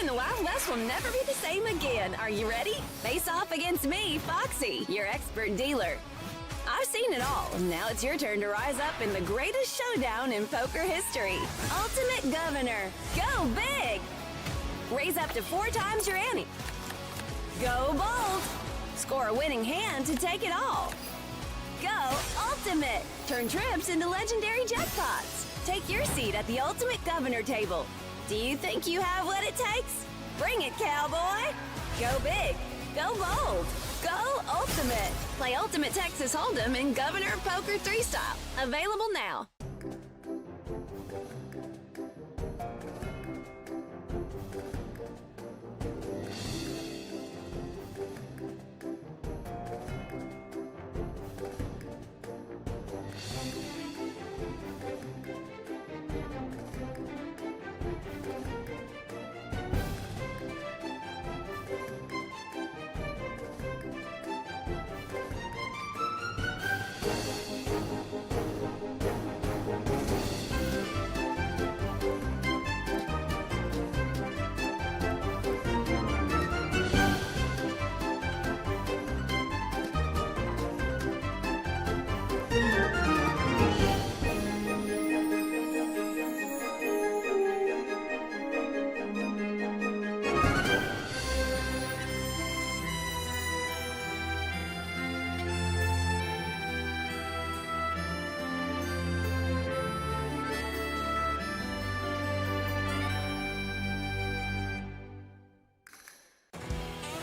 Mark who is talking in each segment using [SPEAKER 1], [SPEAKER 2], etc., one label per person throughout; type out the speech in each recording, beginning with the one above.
[SPEAKER 1] in the Wild West will never be the same again. Are you ready? Face off against me, Foxy, your expert dealer. I've seen it all. Now it's your turn to rise up in the greatest showdown in poker history. Ultimate Governor. Go big! Raise up to 4 times your ante. Go bold! Score a winning hand to take it all. Go Ultimate! Turn trips into legendary jackpots. Take your seat at the Ultimate Governor table. Do you think you have what it takes? Bring it, cowboy! Go big! Go bold! Go Ultimate! Play Ultimate Texas Hold'em in Governor Poker 3 style. Available now.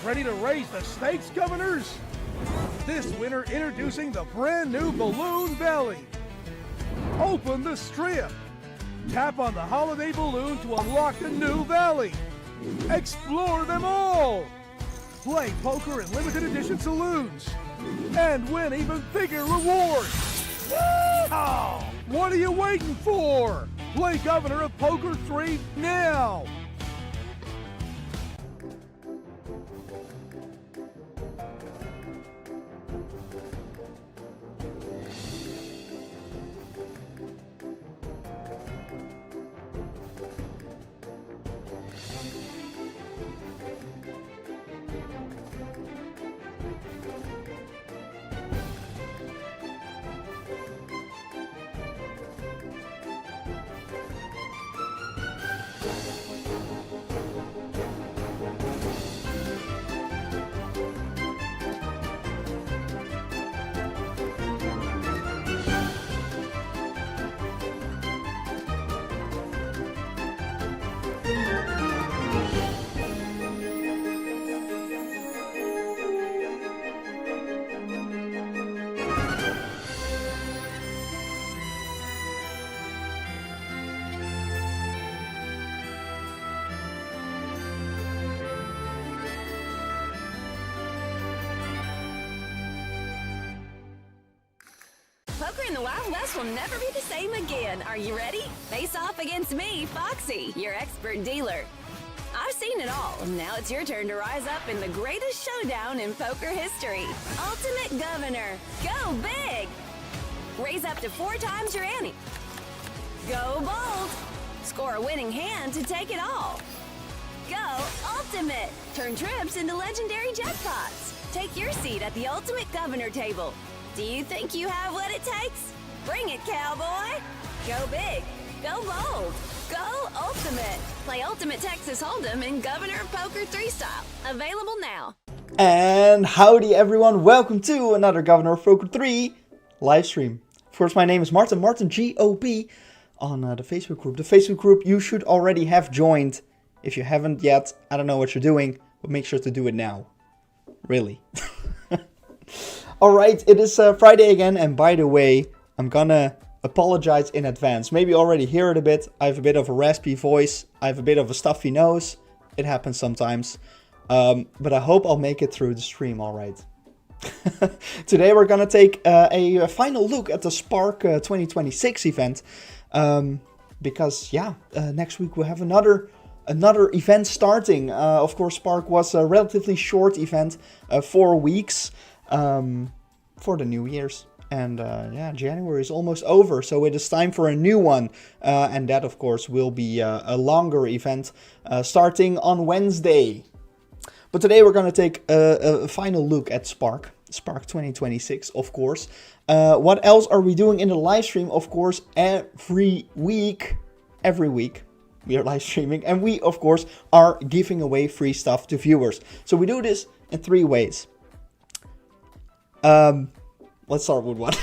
[SPEAKER 2] Ready to raise the stakes, governors? This winter introducing the brand new Balloon Valley. Open the strip. Tap on the holiday balloon to unlock the new valley. Explore them all. Play poker in limited edition saloons. And win even bigger rewards. Wow! What are you waiting for? Play Governor of Poker 3 now.
[SPEAKER 1] Poker in the Wild West will never be the same again. Are you ready? Face off against me, Foxy, your expert dealer. I've seen it all. Now it's your turn to rise up in the greatest showdown in poker history. Ultimate Governor. Go big! Raise up to 4 times your ante. Go bold! Score a winning hand to take it all. Go Ultimate! Turn trips into legendary jackpots. Take your seat at the Ultimate Governor table. Do you think you have what it takes? Bring it, cowboy! Go big! Go bold! Go Ultimate! Play Ultimate Texas Hold'em in Governor Poker 3 style. Available now.
[SPEAKER 3] And howdy everyone, welcome to another Governor of Poker 3 live stream. Of course, my name is Martin GOP on the Facebook group. The Facebook group you should already have joined. If you haven't yet, I don't know what you're doing, but make sure to do it now. Really. Alright, it is Friday again, and by the way, I'm gonna apologize in advance. Maybe you already hear it a bit. I have a bit of a raspy voice. I have a bit of a stuffy nose. It happens sometimes. But I hope I'll make it through the stream alright. Today we're gonna take a final look at the Spark 2026 event. Because, yeah, next week we'll have another event starting. Of course, Spark was a relatively short event, 4 weeks. For the New Year's. And yeah, January is almost over, so it is time for a new one. And that, of course, will be a longer event starting on Wednesday. But today we're going to take a final look at Spark 2026, of course. What else are we doing in the live stream? Of course, every week we are live streaming, and we, of course, are giving away free stuff to viewers. So we do this in 3 ways. Let's start with one.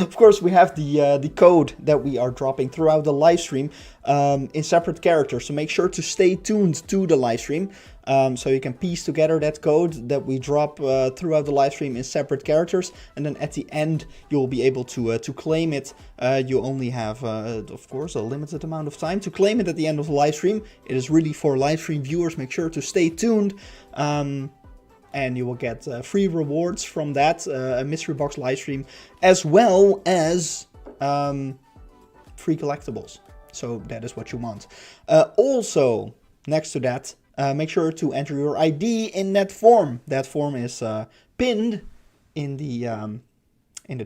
[SPEAKER 3] Of course, we have the code that we are dropping throughout the live stream in separate characters. So make sure to stay tuned to the live stream. So you can piece together that code that we drop throughout the live stream in separate characters. And then at the end, you'll be able to claim it. You only have, of course, a limited amount of time to claim it at the end of the live stream. It is really for live stream viewers. Make sure to stay tuned. And you will get free rewards from that, a mystery box live stream, as well as free collectibles. So that is what you want. Also, next to that, make sure to enter your ID in that form. That form is pinned in the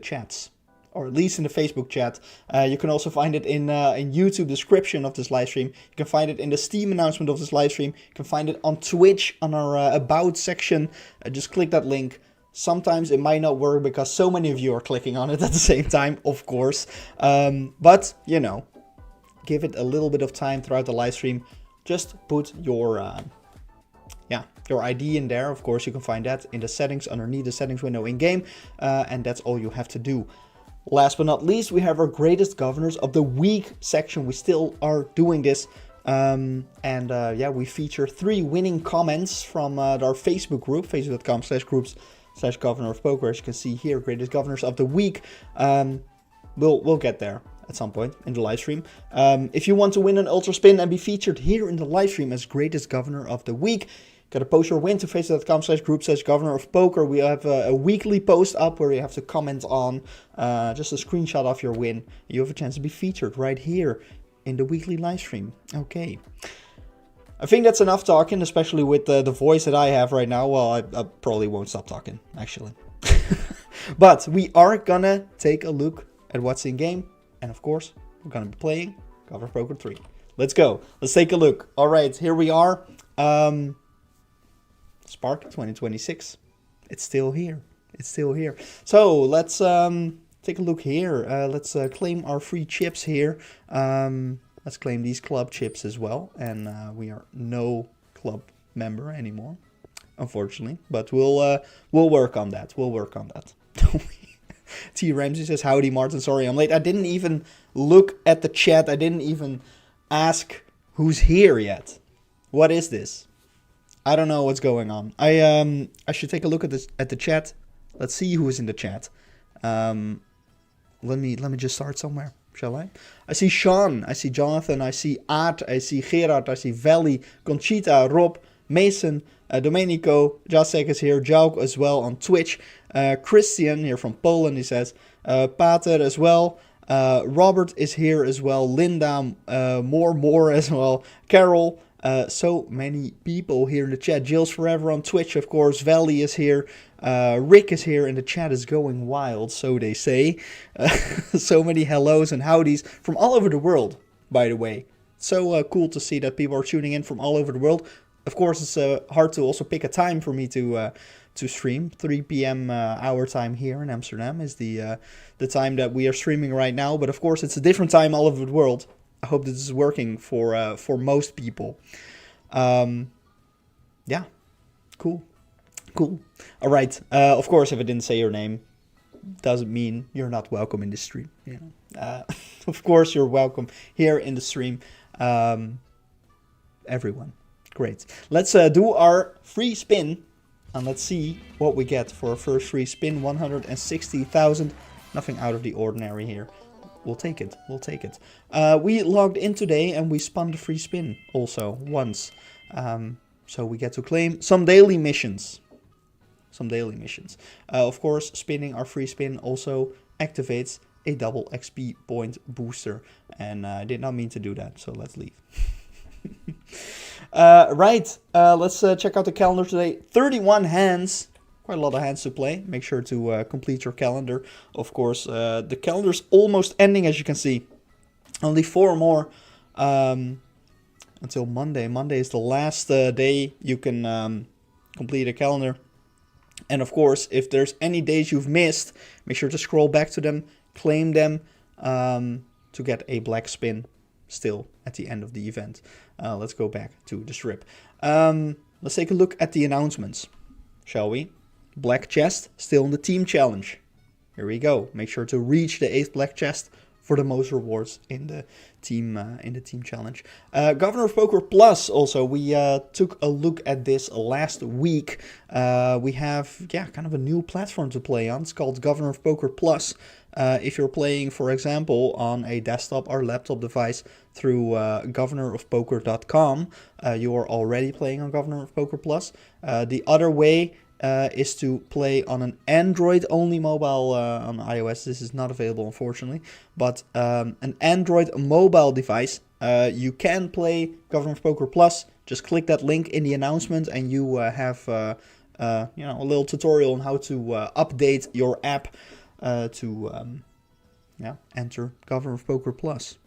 [SPEAKER 3] chats, or at least in the Facebook chat. You can also find it in YouTube description of this live stream. You can find it in the Steam announcement of this live stream. You can find it on Twitch on our About section. Just click that link. Sometimes it might not work because so many of you are clicking on it at the same time, of course. But, you know, give it a little bit of time throughout the live stream. Just put your ID in there. Of course, you can find that in the settings underneath the settings window in game. And that's all you have to do. Last but not least, we have our Greatest Governors of the Week section. We still are doing this. Yeah, we feature 3 winning comments from our Facebook group, facebook.com/groups/governor of poker. As you can see here, Greatest Governors of the Week. We'll get there at some point in the live stream. If you want to win an Ultra Spin and be featured here in the live stream as Greatest Governor of the Week, gotta post your win to facebook.com/group/governor of poker. We have a weekly post up where you have to comment on just a screenshot of your win. You have a chance to be featured right here in the weekly live stream. Okay. I think that's enough talking, especially with the voice that I have right now. Well, I probably won't stop talking, actually. But we are gonna take a look at what's in game. And of course, we're gonna be playing Governor of Poker 3. Let's go. Let's take a look. All right, here we are. Spark 2026. It's still here. It's still here. So let's take a look here. Let's claim our free chips here. Let's claim these club chips as well. And we are no club member anymore, unfortunately. But we'll work on that. We'll work on that. T. Ramsey says, howdy, Martin. Sorry I'm late. I didn't even look at the chat. I didn't even ask who's here yet. What is this? I don't know what's going on. I should take a look at the chat. Let's see who is in the chat. Let me just start somewhere, shall I? I see Sean, I see Jonathan, I see Aart, I see Gerard, I see Valley, Conchita, Rob, Mason, Domenico, Jacek is here, Jauk as well on Twitch, Christian here from Poland, he says, Pater as well, Robert is here as well, Linda, more as well, Carol. So many people here in the chat. Jill's Forever on Twitch, of course. Valley is here. Rick is here, and the chat is going wild, so they say. So many hellos and howdies from all over the world, by the way. So cool to see that people are tuning in from all over the world. Of course, it's hard to also pick a time for me to stream. 3 p.m. Our time here in Amsterdam is the time that we are streaming right now. But of course, it's a different time all over the world. I hope this is working for most people. Yeah, cool. All right. Of course, if I didn't say your name, doesn't mean you're not welcome in the stream. You know, of course, you're welcome here in the stream. Everyone, great. Let's do our free spin, and let's see what we get for our first free spin. 160,000. Nothing out of the ordinary here. We'll take it. We logged in today and we spun the free spin also once. So we get to claim some daily missions. Of course, spinning our free spin also activates a double XP point booster. And I did not mean to do that, so let's leave. Right, let's check out the calendar today. 31 hands. quite a lot of hands to play. Make sure to complete your calendar. Of course, the calendar's almost ending, as you can see. Only 4 more until Monday. Monday is the last day you can complete a calendar. And of course, if there's any days you've missed, make sure to scroll back to them, claim them to get a black spin still at the end of the event. Let's go back to the strip. Let's take a look at the announcements, shall we? Black chest still in the team challenge. Here we go. Make sure to reach the 8th black chest for the most rewards in the team challenge. Governor of Poker Plus also, we took a look at this last week. We have kind of a new platform to play on. It's called Governor of Poker Plus. If you're playing, for example, on a desktop or laptop device through governorofpoker.com, you are already playing on Governor of Poker Plus. The other way is to play on an Android-only mobile. On iOS, this is not available, unfortunately. But an Android mobile device, you can play Governor of Poker Plus. Just click that link in the announcement, and you have a little tutorial on how to update your app to enter Governor of Poker Plus.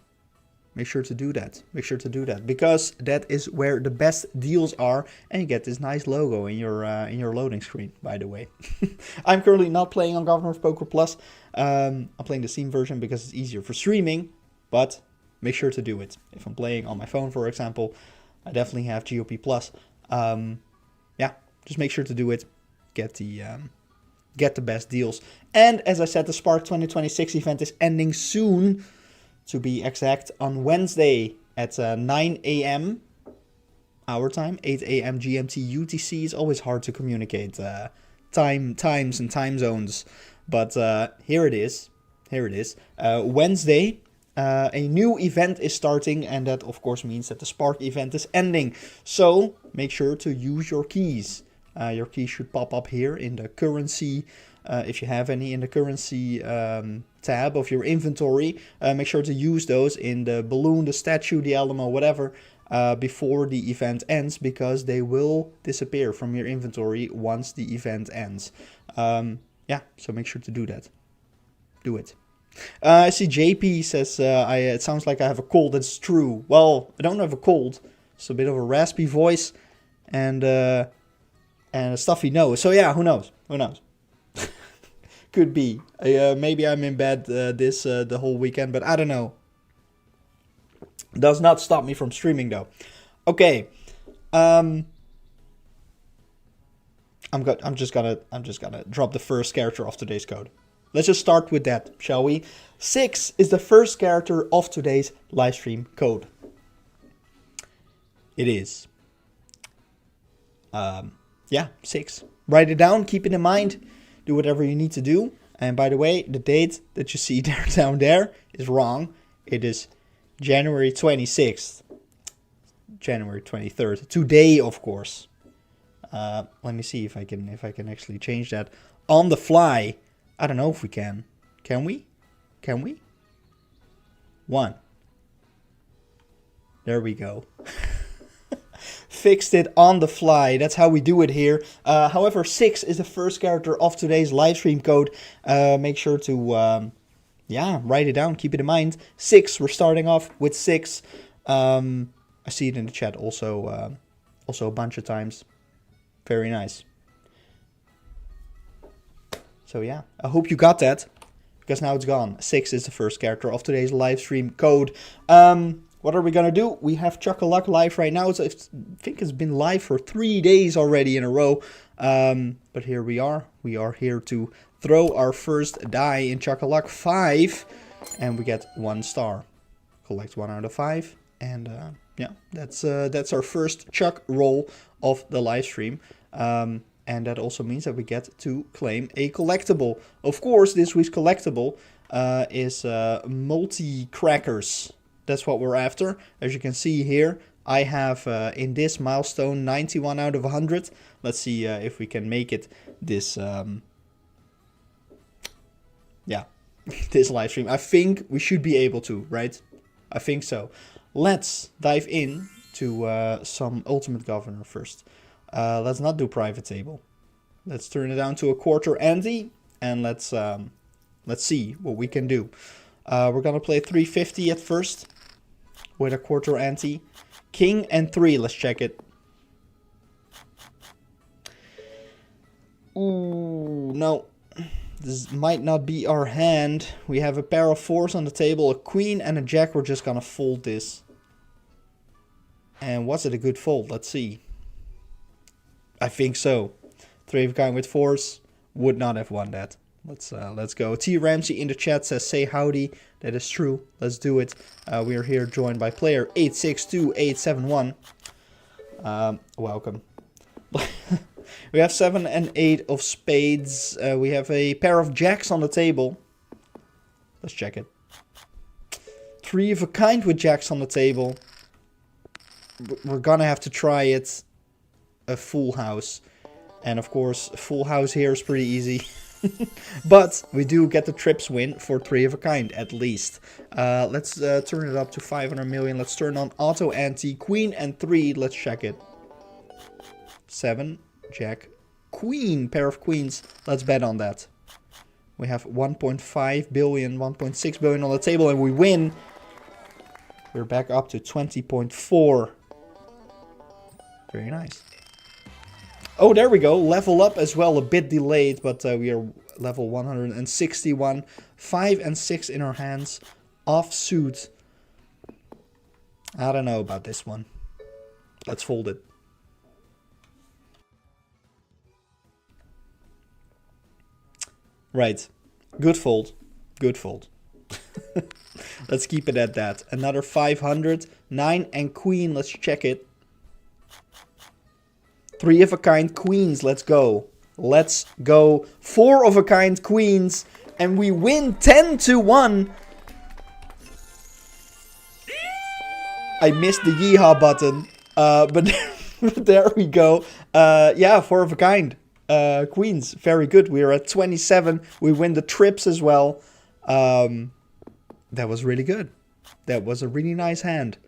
[SPEAKER 3] Make sure to do that. Make sure to do that, because that is where the best deals are, and you get this nice logo in your loading screen. By the way, I'm currently not playing on Governor of Poker Plus. I'm playing the Steam version because it's easier for streaming, but make sure to do it. If I'm playing on my phone, for example, I definitely have GOP Plus. Just make sure to do it. Get the best deals. And as I said, the Spark 2026 event is ending soon. To be exact, on Wednesday at 9 a.m. our time, 8 a.m. GMT UTC. It's always hard to communicate times and time zones, but here it is. Wednesday, a new event is starting, and that of course means that the Spark event is ending. So make sure to use your keys. Your keys should pop up here in the currency. If you have any in the currency tab of your inventory, make sure to use those in the balloon, the statue, the Alamo, whatever, before the event ends, because they will disappear from your inventory once the event ends. So make sure to do that. Do it. I see JP says, it sounds like I have a cold. That's true. Well, I don't have a cold. It's a bit of a raspy voice and a stuffy nose. So yeah, who knows? Who knows? Could be. Maybe I'm in bed the whole weekend, but I don't know. Does not stop me from streaming though. Okay. I'm just gonna drop the first character of today's code. Let's just start with that, shall we? 6 is the first character of today's livestream code. It is 6. Write it down, keep it in mind. Do whatever you need to do. And by the way, the date that you see down there is wrong. It is January 26th. January 23rd. Today, of course. Let me see if I can actually change that on the fly. I don't know if we can. Can we? Can we? 1. There we go. Fixed it on the fly. That's how we do it here. However, 6 is the first character of today's livestream code. Make sure to write it down. Keep it in mind. 6. We're starting off with 6. I see it in the chat also a bunch of times. Very nice. So yeah, I hope you got that, because now it's gone. 6 is the first character of today's livestream code. What are we gonna do? We have Chuck-a-Luck live right now. I think it's been live for 3 days already in a row. But here we are. We are here to throw our first die in Chuck-a-Luck 5. And we get 1 star. Collect 1 out of 5. And that's our first Chuck roll of the live stream. And that also means that we get to claim a collectible. Of course, this week's collectible is multi-crackers. That's what we're after. As you can see here, I have in this milestone 91 out of 100. Let's see if we can make it this this live stream. I think we should be able to, right? I think so. Let's dive in to some Ultimate Governor first. Let's not do private table. Let's turn it down to a quarter ante, and let's see what we can do. We're gonna play 350 at first with a quarter ante. King and 3, let's check it. Ooh, no. This might not be our hand. We have a pair of 4s on the table, a queen and a jack. We're just gonna fold this. And was it a good fold? Let's see. I think so. 3 of a kind with 4s. Would not have won that. Let's go. T Ramsey in the chat says, say howdy. That is true. Let's do it. We are here joined by player 862871. Welcome. We have 7 and 8 of spades. We have a pair of jacks on the table. Let's check it. 3 of a kind with jacks on the table. We're gonna have to try it. A full house. And of course, a full house here is pretty easy. But we do get the trips win for 3 of a kind, at least. Let's turn it up to 500 million. Let's turn on auto ante. Queen and 3. Let's check it. 7, jack, queen. Pair of queens. Let's bet on that. We have 1.5 billion, 1.6 billion on the table, and we win. We're back up to 20.4. Very nice. Oh, there we go. Level up as well. A bit delayed, but we are level 161. 5 and 6 in our hands. Offsuit. I don't know about this one. Let's fold it. Right. Good fold. Good fold. Let's keep it at that. Another 500. 9 and queen. Let's check it. 3 of a kind queens. Let's go. Let's go. 4 of a kind queens. And we win 10-1. I missed the yeehaw button. But there we go. Yeah, 4 of a kind. Queens. Very good. We are at 27. We win the trips as well. That was really good. That was a really nice hand.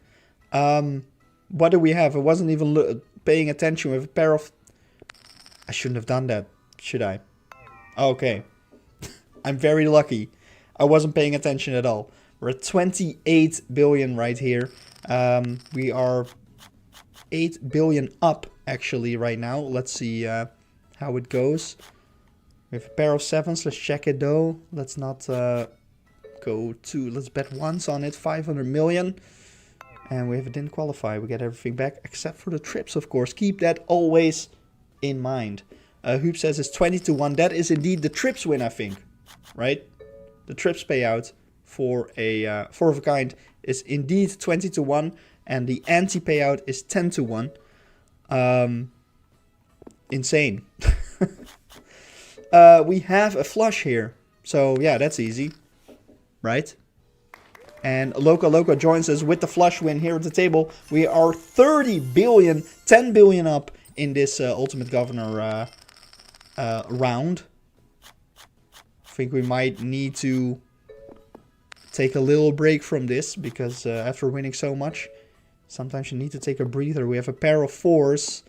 [SPEAKER 3] What do we have? I wasn't even paying attention. We have a pair of... I shouldn't have done that, should I? Okay. I'm very lucky. I wasn't paying attention at all. We're at 28 billion right here. We are 8 billion up, actually, right now. Let's see how it goes. We have a pair of 7s. Let's check it, though. Let's not go to... Let's bet once on it. 500 million. And we didn't qualify. We get everything back except for the trips, of course. Keep that always in mind. Hoop says it's 20-1. That is indeed the trips win, I think. Right? The trips payout for a 4 of a kind is indeed 20-1. And the ante payout is 10-1. Insane. We have a flush here. So yeah, that's easy. Right? And Loco joins us with the flush win here at the table. We are 30 billion, 10 billion up in this Ultimate Governor round. I think we might need to take a little break from this, because after winning so much, sometimes you need to take a breather. We have a pair of 4s.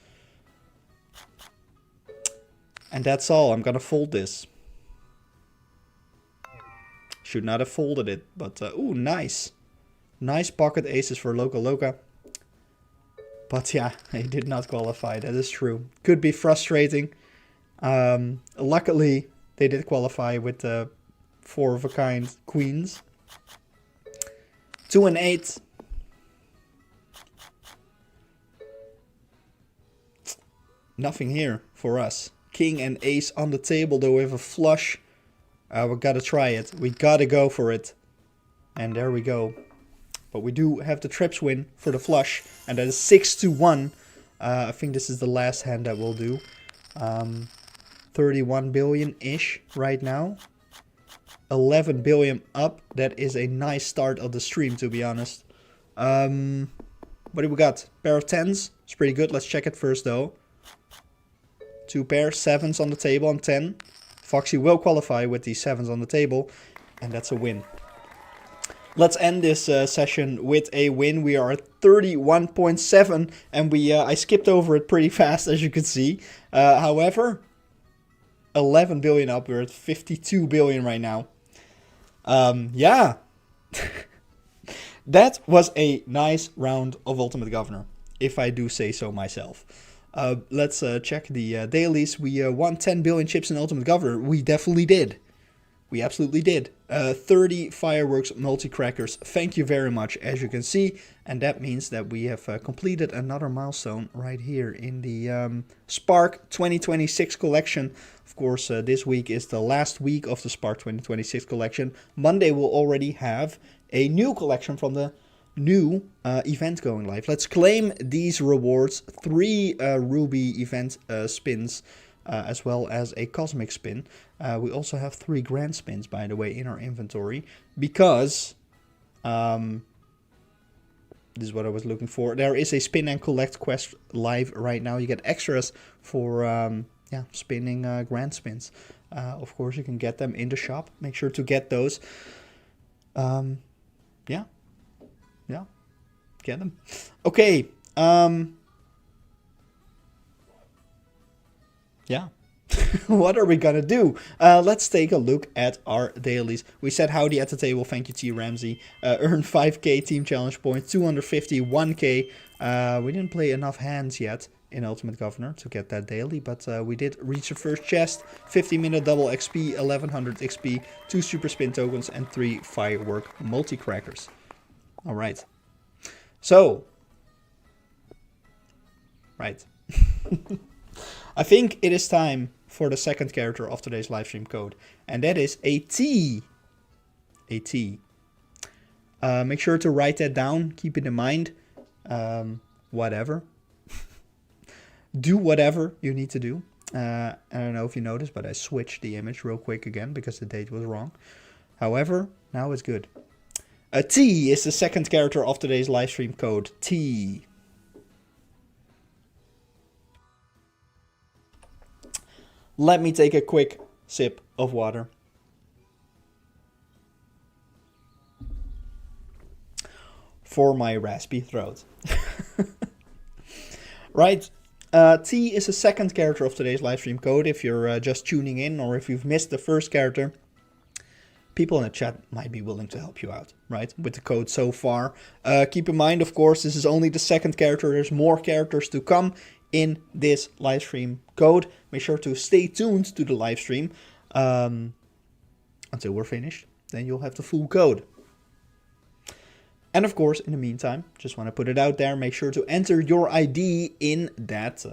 [SPEAKER 3] And that's all. I'm gonna fold this. Should not have folded it, but ooh, nice. Nice pocket aces for Loco. But yeah, he did not qualify, that is true. Could be frustrating. Luckily, they did qualify with the 4 of a kind queens. 2 and 8. Nothing here for us. King and ace on the table, though we have a flush. We gotta try it. We gotta go for it. And there we go. But we do have the trips win for the flush. And that is 6-1. I think this is the last hand that we'll do. 31 billion-ish right now. 11 billion up. That is a nice start of the stream, to be honest. What do we got? Pair of 10s. It's pretty good. Let's check it first, though. 2 pair, 7s on the table and 10. Foxy will qualify with the 7s on the table, and that's a win. Let's end this session with a win. We are at 31.7, and I skipped over it pretty fast, as you can see. However, 11 billion up. We're at 52 billion right now. Yeah. That was a nice round of Ultimate Governor, if I do say so myself. Let's check the dailies. We won 10 billion chips in Ultimate Governor. We definitely did. We absolutely did. 30 fireworks multi-crackers. Thank you very much, as you can see. And that means that we have completed another milestone right here in the Spark 2026 collection. Of course, this week is the last week of the Spark 2026 collection. Monday we'll already have a new collection from the new event going live. Let's claim these rewards. 3 Ruby event spins. As well as a cosmic spin. We also have 3 grand spins, by the way, in our inventory. Because, this is what I was looking for. There is a spin and collect quest live right now. You get extras for spinning grand spins. Of course, you can get them in the shop. Make sure to get those. Yeah, get them. Okay. Yeah. What are we gonna do? Let's take a look at our dailies. We said howdy at the table. Thank you, T. Ramsey. Earn 5k team challenge points, 250, 1k. We didn't play enough hands yet in Ultimate Governor to get that daily, but we did reach the first chest. 50-minute double XP, 1100 XP, 2 super spin tokens, and 3 firework multi-crackers. All right. So, right. I think it is time for the second character of today's livestream code, and that is a T. A T. Make sure to write that down. Keep it in mind. Whatever. Do whatever you need to do. I don't know if you noticed, but I switched the image real quick again because the date was wrong. However, now it's good. A T is the second character of today's livestream code. T. Let me take a quick sip of water. For my raspy throat. Right. T is the second character of today's livestream code. If you're just tuning in or if you've missed the first character, people in the chat might be willing to help you out, right? With the code so far. Keep in mind, of course, this is only the second character. There's more characters to come in this livestream code. Make sure to stay tuned to the livestream until we're finished. Then you'll have the full code. And of course, in the meantime, just want to put it out there. Make sure to enter your ID in that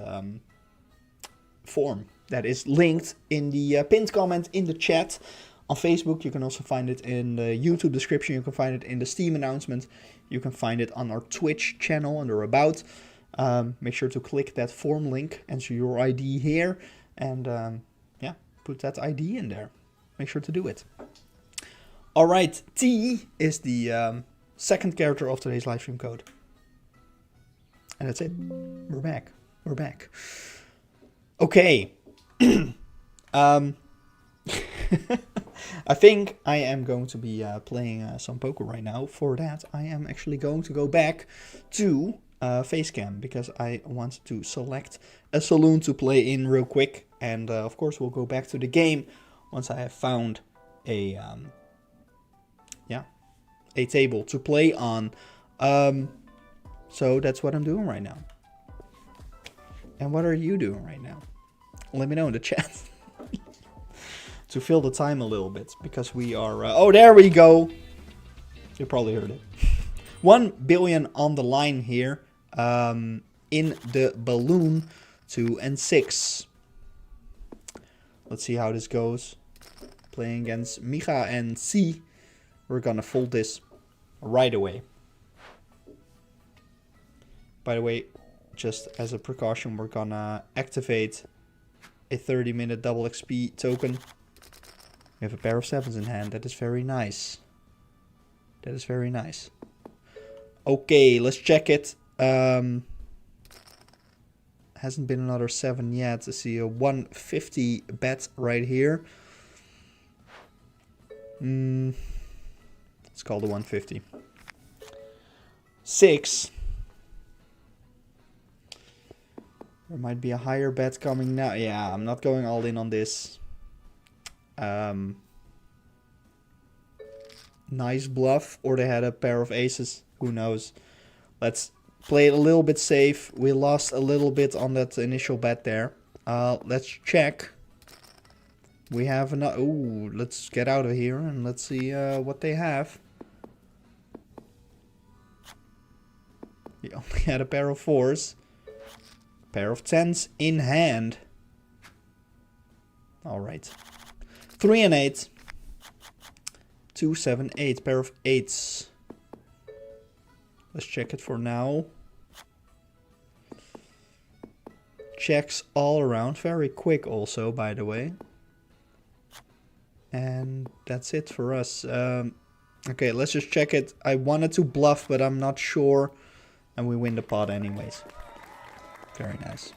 [SPEAKER 3] form that is linked in the pinned comment in the chat. On Facebook, you can also find it in the YouTube description. You can find it in the Steam announcement. You can find it on our Twitch channel under About. Make sure to click that form link, enter your ID here, and put that ID in there. Make sure to do it. All right, T is the second character of today's livestream code. And that's it. We're back. We're back. Okay. I think I am going to be playing some poker right now. For that, I am actually going to go back to Facecam because I want to select a saloon to play in real quick. And of course, we'll go back to the game once I have found a table to play on. So that's what I'm doing right now. And what are you doing right now? Let me know in the chat. To fill the time a little bit, because we are... oh, there we go! You probably heard it. 1 billion on the line here. In the balloon 2 and 6. Let's see how this goes. Playing against Micha and C. We're gonna fold this right away. By the way, just as a precaution, we're gonna activate a 30-minute double XP token. We have a pair of 7s in hand. That is very nice. That is very nice. Okay, let's check it. Hasn't been another 7 yet. I see a 150 bet right here. Let's call the 150. 6. There might be a higher bet coming now. Yeah, I'm not going all in on this. nice bluff, or they had a pair of aces. Who knows? Let's play it a little bit safe. We lost a little bit on that initial bet there. Let's check. We have enough. Ooh, let's get out of here and let's see what they have. He only had a pair of 4s. Pair of 10s in hand. Alright. 3 and 8. 2, 7, 8. Pair of 8s. Let's check it for now. Checks all around. Very quick also, by the way. And that's it for us. Okay, let's just check it. I wanted to bluff, but I'm not sure. And we win the pot anyways. Very nice.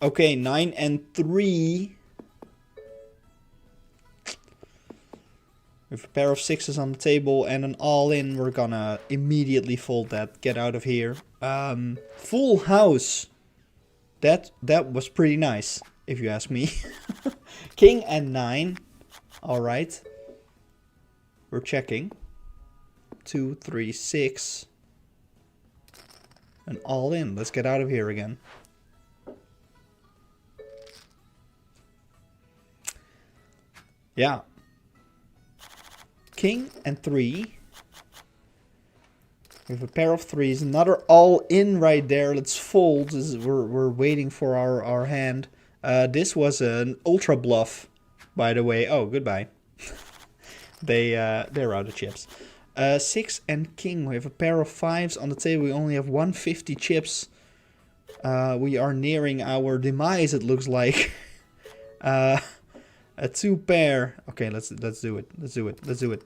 [SPEAKER 3] Okay, 9 and 3. With a pair of 6s on the table and an all-in, we're gonna immediately fold that. Get out of here. Full house. That was pretty nice, if you ask me. King and 9. Alright. We're checking. 2, 3, 6. And all in. Let's get out of here again. Yeah. King and 3. We have a pair of 3s. Another all in right there. Let's fold. We're waiting for our hand. This was an ultra bluff, by the way. Oh, goodbye. They're out of chips. 6 and king. We have a pair of 5s on the table. We only have 150 chips. We are nearing our demise, it looks like. A 2 pair. Okay, let's do it. Let's do it.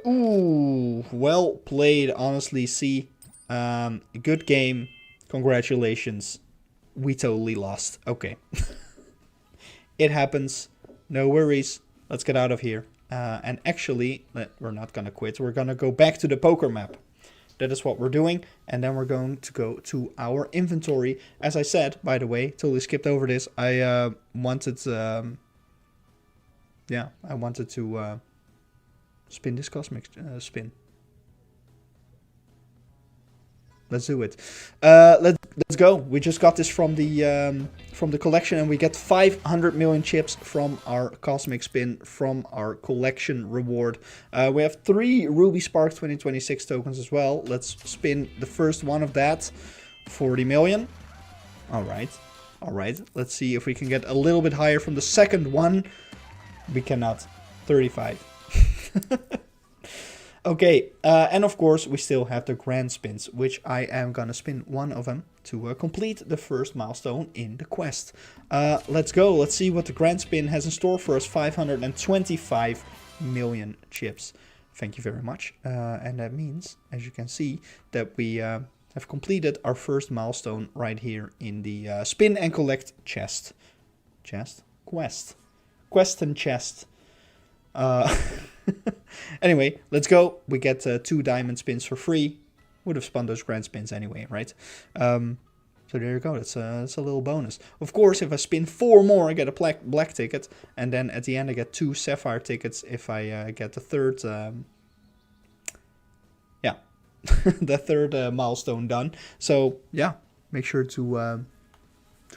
[SPEAKER 3] Ooh, well played, honestly. See, good game. Congratulations. We totally lost. Okay. It happens. No worries. Let's get out of here. And actually, we're not gonna quit. We're gonna go back to the poker map. That is what we're doing. And then we're going to go to our inventory. As I said, by the way, totally skipped over this. I wanted to spin this cosmic spin. Let's do it. Let's go. We just got this from the collection, and we get 500 million chips from our cosmic spin, from our collection reward. We have 3 Ruby Sparks 2026 tokens as well. Let's spin the first one of that. 40 million. All right. Let's see if we can get a little bit higher from the second one. We cannot. 35. Okay, and of course we still have the grand spins, which I am gonna spin one of them to complete the first milestone in the quest. Let's go. Let's see what the grand spin has in store for us. 525 million chips. Thank you very much. And that means, as you can see, that we have completed our first milestone right here in the spin and collect chest. Quest and chest. Anyway, let's go. We get 2 diamond spins for free. Would have spun those grand spins anyway, right? So there you go. That's a little bonus. Of course, if I spin 4 more, I get a black ticket. And then at the end, I get 2 sapphire tickets if I get the third... the third milestone done. So, yeah. Make sure to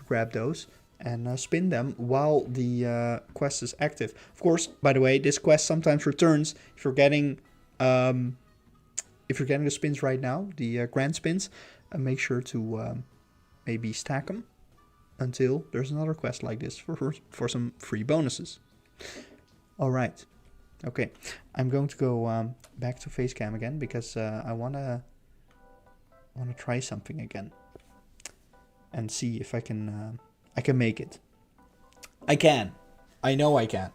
[SPEAKER 3] grab those. And spin them while the quest is active. Of course, by the way, this quest sometimes returns if you're getting the spins right now, the grand spins. Make sure to maybe stack them until there's another quest like this for some free bonuses. All right, okay. I'm going to go back to Facecam again because I wanna try something again and see if I can make it. I can. I know I can.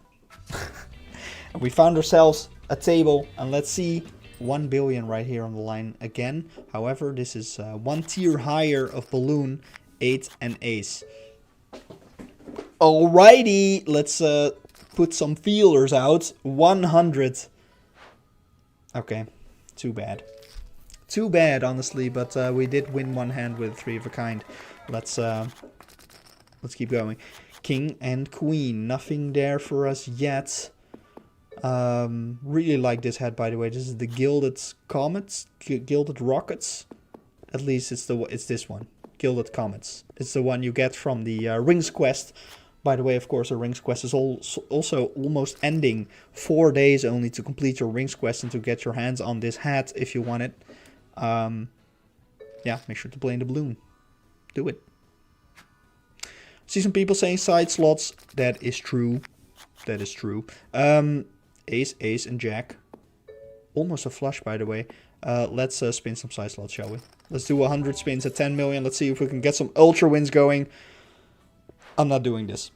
[SPEAKER 3] We found ourselves a table, and let's see, 1 billion right here on the line again. However, this is 1 tier higher of balloon, 8 and ace. Alrighty, let's put some feelers out. 100. Okay, too bad. Too bad, honestly, but we did win one hand with 3 of a kind. Let's let's keep going. King and queen, nothing there for us yet. Really like this hat, by the way. This is the Gilded Comets, Gilded Rockets. At least it's this one, Gilded Comets. It's the one you get from the Rings quest. By the way, of course, the Rings quest is also almost ending. 4 days only to complete your Rings quest and to get your hands on this hat if you want it. Yeah, make sure to play in the balloon. Do it. See some people saying side slots. That is true. That is true. Ace, ace, and jack. Almost a flush, by the way. Let's spin some side slots, shall we? Let's do 100 spins at 10 million. Let's see if we can get some ultra wins going. I'm not doing this.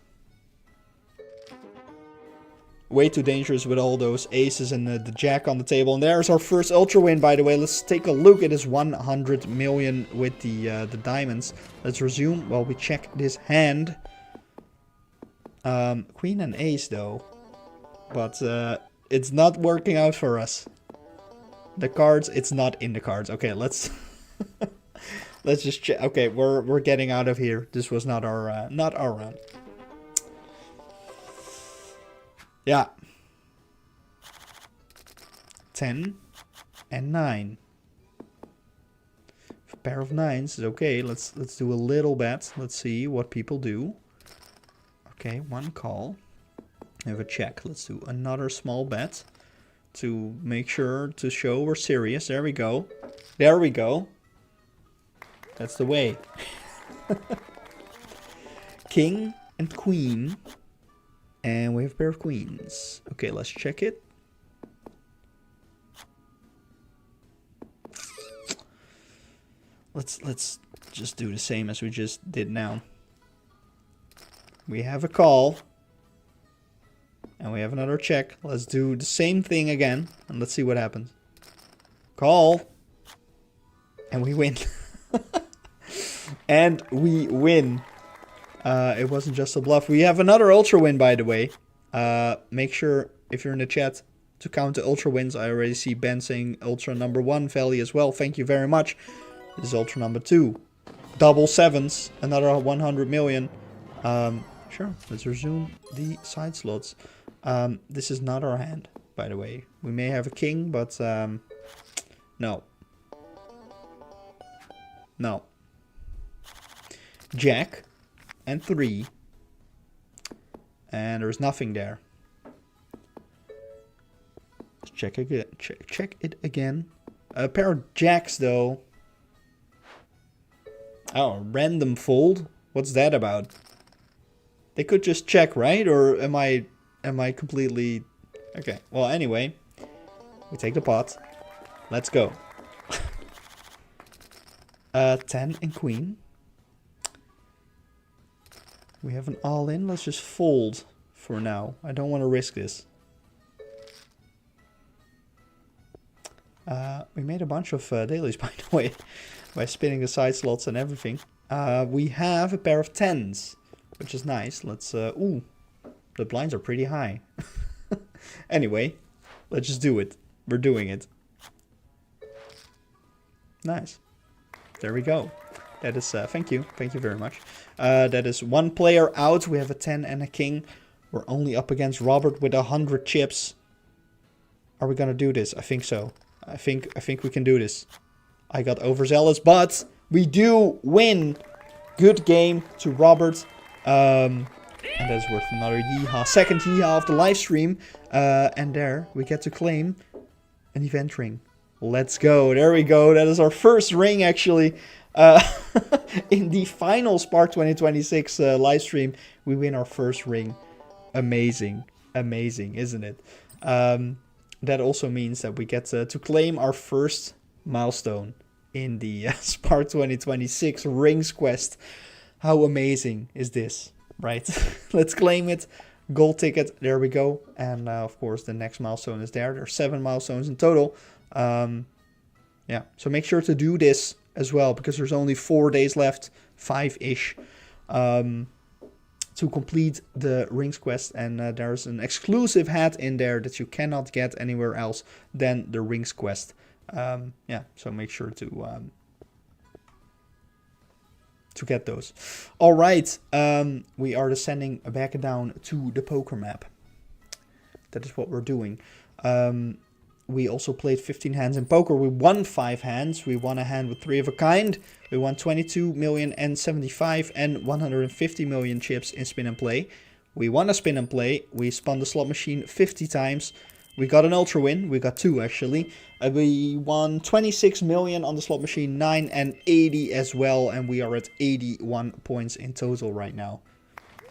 [SPEAKER 3] Way too dangerous with all those aces and the jack on the table. And there's our first ultra win, by the way. Let's take a look at this 100 million with the diamonds. Let's resume while we check this hand. Queen and ace, though. But it's not working out for us. The cards, it's not in the cards. Okay, let's let's just check. Okay, we're getting out of here. This was not our round. Yeah. 10 and 9. A pair of 9s is okay. Let's do a little bet. Let's see what people do. Okay, one call. Have a check. Let's do another small bet to make sure to show we're serious. There we go. There we go. That's the way. King and queen. And we have a pair of queens. Okay, let's check it. Let's just do the same as we just did now. We have a call. And we have another check. Let's do the same thing again. And let's see what happens. Call. And we win. And we win. It wasn't just a bluff. We have another ultra win, by the way. Make sure, if you're in the chat, to count the ultra wins. I already see Ben saying ultra number 1 Valley as well. Thank you very much. This is ultra number 2. Double 7s. Another 100 million. Sure, let's resume the side slots. This is not our hand, by the way. We may have a king, but no. No. Jack and 3. And there's nothing there. Let's check again. Check it again. A pair of jacks, though. Oh, random fold? What's that about? They could just check, right? Or am I completely... Okay, well, anyway. We take the pot. Let's go. 10 and queen. We have an all-in. Let's just fold for now. I don't want to risk this. We made a bunch of dailies, by the way, by spinning the side slots and everything. We have a pair of 10s, which is nice. Let's... ooh, the blinds are pretty high. Anyway, let's just do it. We're doing it. Nice. There we go. That is... thank you. Thank you very much. That is one player out. We have a 10 and a king. We're only up against Robert with 100 chips. Are we gonna do this? I think so. I think we can do this. I got overzealous, but we do win. Good game to Robert. And that's worth another yeehaw. Second yeehaw of the live stream. And there we get to claim an event ring. Let's go. There we go. That is our first ring, actually. In the final Spark 2026 live stream, we win our first ring. Amazing. Amazing, isn't it? That also means that we get to claim our first milestone in the Spark 2026 Rings Quest. How amazing is this, right? Let's claim it. Gold ticket, there we go. And of course the next milestone is there. There are 7 milestones in total. Yeah, so make sure to do this as well, because there's only 4 days left, 5-ish, to complete the Rings Quest. And there's an exclusive hat in there that you cannot get anywhere else than the Rings Quest. Yeah, so make sure to to get those. All right, we are descending back down to the poker map. That is what we're doing. We also played 15 hands in poker. We won 5 hands. We won a hand with 3 of a kind. We won 22 million and 75 and 150 million chips in spin and play. We won a spin and play. We spun the slot machine 50 times. We got an ultra win. We got 2 actually. We won 26 million on the slot machine, 9 and 80 as well. And we are at 81 points in total right now.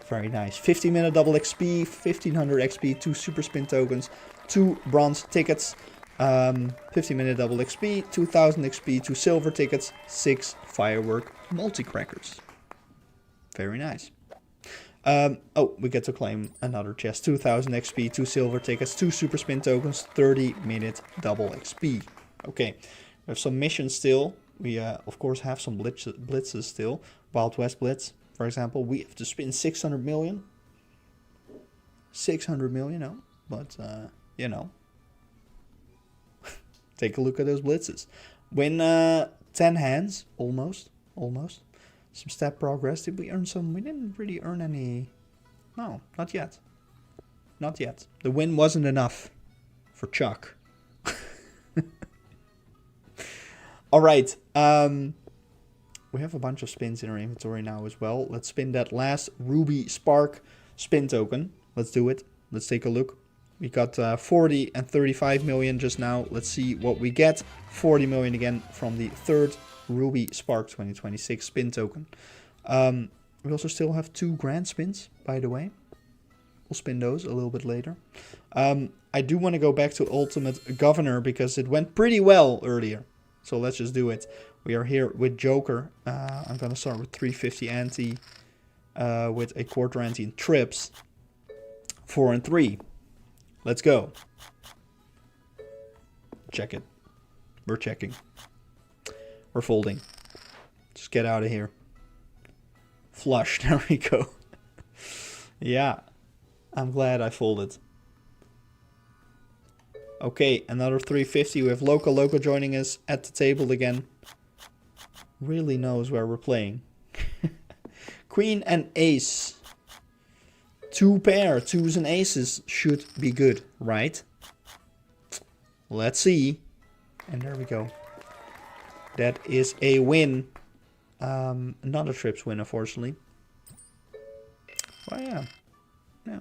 [SPEAKER 3] Very nice. 15-minute double XP, 1500 XP, 2 super spin tokens, 2 bronze tickets, 15-minute double XP, 2000 XP, 2 silver tickets, 6 firework multi-crackers. Very nice. Oh, we get to claim another chest. 2000 XP, 2 silver tickets, 2 super spin tokens, 30-minute double XP. Okay, we have some missions still. We, of course, have some blitzes still. Wild West Blitz, for example. We have to spin 600 million. 600 million, no. But, you know. Take a look at those blitzes. Win 10 hands, almost. Almost. Some stat progress. Did we earn some? We didn't really earn any. No, not yet. Not yet. The win wasn't enough for Chuck. Alright. We have a bunch of spins in our inventory now as well. Let's spin that last Ruby Spark spin token. Let's do it. Let's take a look. We got 40 and 35 million just now. Let's see what we get. 40 million again from the third Ruby Spark 2026 spin token. We also still have 2 grand spins, by the way. We'll spin those a little bit later. I do want to go back to Ultimate Governor because it went pretty well earlier. So let's just do it. We are here with Joker. I'm going to start with 350 ante with a quarter ante in trips. 4 and 3. Let's go. Check it. We're checking. We're folding. Just get out of here. Flush. There we go. Yeah. I'm glad I folded. Okay, another 350. We have Loco joining us at the table again. Really knows where we're playing. Queen and ace. 2 pair. 2s and aces should be good, right? Let's see. And there we go. That is a win. Not a trips win, unfortunately. Oh, yeah. Yeah.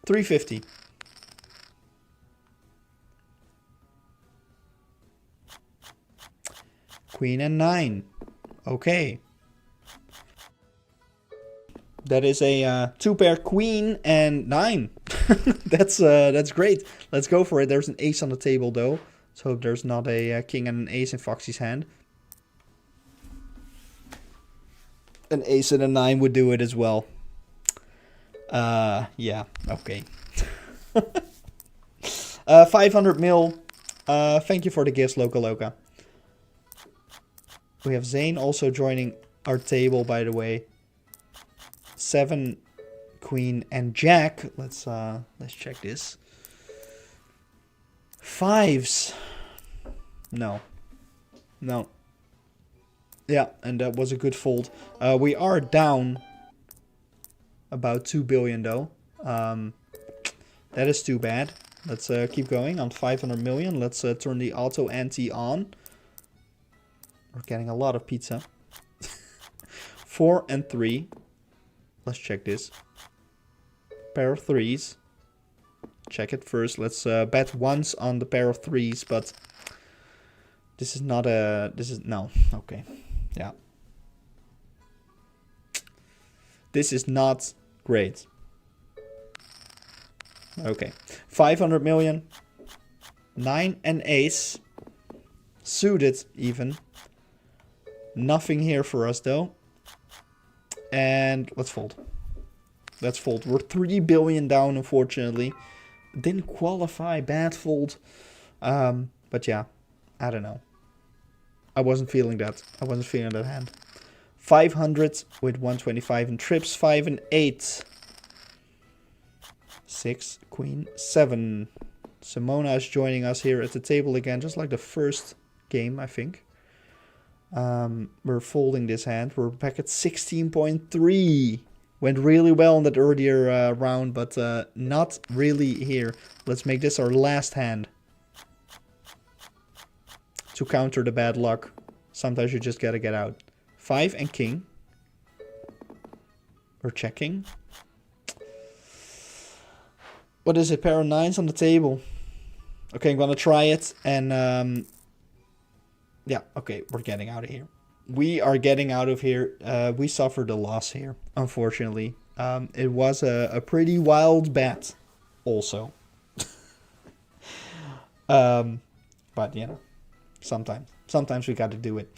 [SPEAKER 3] 350. Queen and 9. Okay. That is a 2-pair queen and 9. That's great. Let's go for it. There's an ace on the table though. Let's hope there's not a king and an ace in Foxy's hand. An ace and a 9 would do it as well. Yeah, okay. 500 mil. Thank you for the gifts, Loca. We have Zane also joining our table, by the way. 7, queen, and jack. Let's check this. 5s. No. Yeah, and that was a good fold. We are down about 2 billion though. That is too bad. Let's keep going on 500 million. Let's turn the auto ante on. We're getting a lot of pizza. 4 and 3. Let's check this. Pair of 3s. Check it first. Let's bet once on the pair of 3s, but this is not a... This is... No. Okay. Yeah. This is not great. Okay. 500 million. 9 and ace. Suited even. Nothing here for us though. And let's fold. Let's fold. We're 3 billion down, unfortunately. Didn't qualify. Bad fold. But yeah, I don't know. I wasn't feeling that. I wasn't feeling that hand. 500 with 125 in trips. 5 and 8. 6, queen, 7. Simona is joining us here at the table again, just like the first game, I think. We're folding this hand. We're back at 16.3. Went really well in that earlier round, but not really here. Let's make this our last hand. To counter the bad luck. Sometimes you just gotta get out. 5 and king. We're checking. What is it? Pair of 9s on the table. Okay, I'm gonna try it. And yeah, okay, we're getting out of here. We are getting out of here. We suffered a loss here, unfortunately. It was a pretty wild bet also. But, you know, sometimes we got to do it.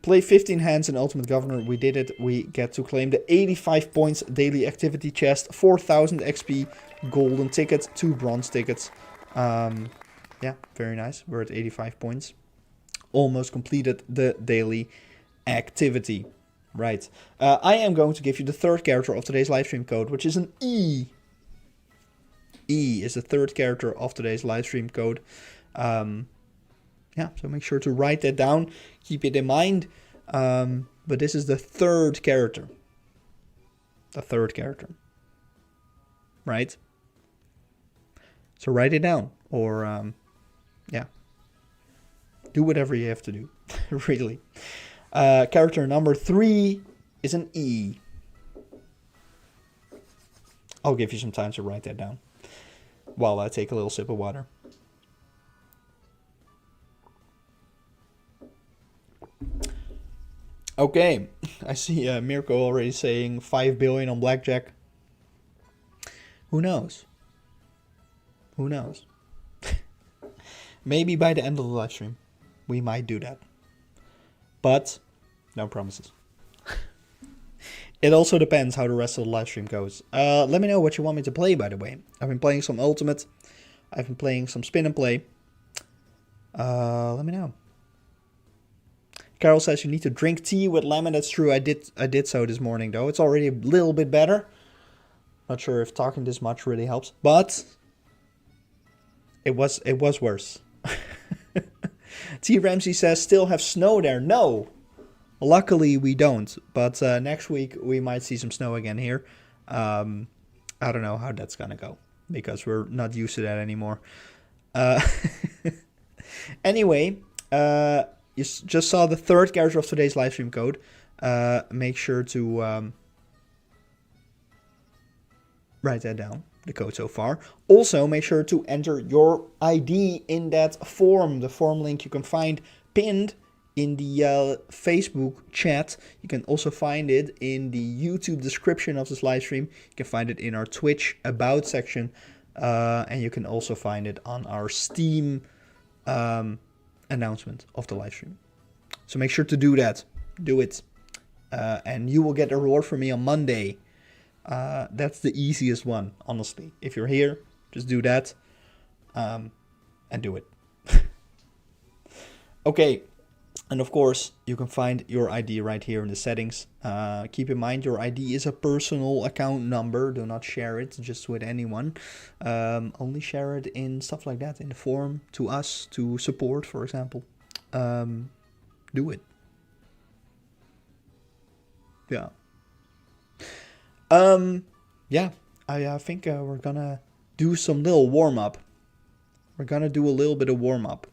[SPEAKER 3] Play 15 hands in Ultimate Governor. We did it. We get to claim the 85 points daily activity chest, 4,000 XP, golden tickets, 2 bronze tickets. Yeah, very nice. We're at 85 points. Almost completed the daily activity. Right. I am going to give you the third character of today's livestream code, which is an E. E is the third character of today's livestream code. Yeah, so make sure to write that down. Keep it in mind. But this is the third character. The third character. Right? So write it down. Or, yeah. Do whatever you have to do. Really. Character number 3 is an E. I'll give you some time to write that down. While I take a little sip of water. Okay, I see Mirko already saying 5 billion on blackjack. Who knows? Who knows? Maybe by the end of the live stream, we might do that. But, no promises. It also depends how the rest of the live stream goes. Let me know what you want me to play, by the way. I've been playing some Ultimate. I've been playing some Spin and Play. Let me know. Carol says you need to drink tea with lemon. That's true. I did so this morning, though. It's already a little bit better. Not sure if talking this much really helps, but it was worse. T Ramsey says still have snow there. No, luckily we don't. But next week we might see some snow again here. I don't know how that's gonna go because we're not used to that anymore. Anyway, you just saw the third character of today's livestream code. Make sure to write that down, the code so far. Also, make sure to enter your ID in that form. The form link you can find pinned in the Facebook chat. You can also find it in the YouTube description of this livestream. You can find it in our Twitch About section. And you can also find it on our Steam announcement of the live stream. So make sure to do that. Do it. And you will get a reward from me on Monday. That's the easiest one, honestly. If you're here, just do that. And do it. Okay. And of course, you can find your ID right here in the settings. Keep in mind, your ID is a personal account number. Do not share it just with anyone. Only share it in stuff like that, in the forum, to us, to support, for example. Do it. Yeah. Yeah, I think we're gonna do some little warm-up. We're gonna do a little bit of warm-up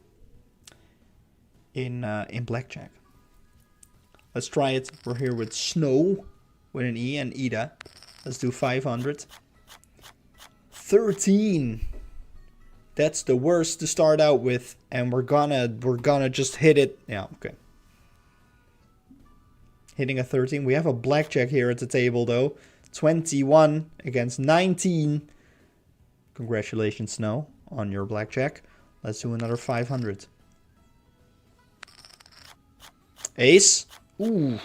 [SPEAKER 3] in blackjack. Let's try it. We're here with Snow with an E and Ida. Let's do 500. 13. That's the worst to start out with, and we're gonna just hit it. Yeah, okay. Hitting a 13. We have a blackjack here at the table though. 21 against 19. Congratulations, Snow, on your blackjack. Let's do another 500. Ace. Ooh.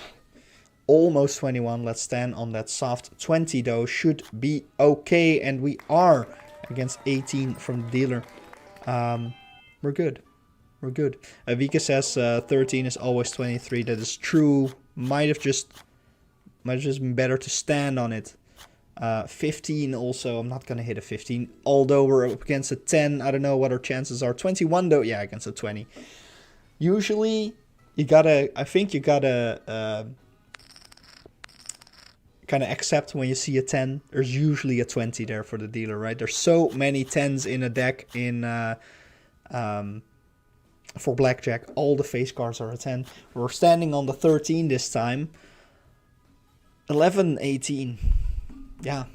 [SPEAKER 3] Almost 21. Let's stand on that soft 20 though. Should be okay. And we are against 18 from the dealer. We're good. We're good. Vika says 13 is always 23. That is true. Might have just been better to stand on it. 15 also. I'm not going to hit a 15. Although we're up against a 10. I don't know what our chances are. 21 though. Yeah, against a 20. Usually I think you gotta kind of accept when you see a 10. There's usually a 20 there for the dealer, right? There's so many 10s in a deck for blackjack. All the face cards are a 10. We're standing on the 13 this time. 11, 18. Yeah.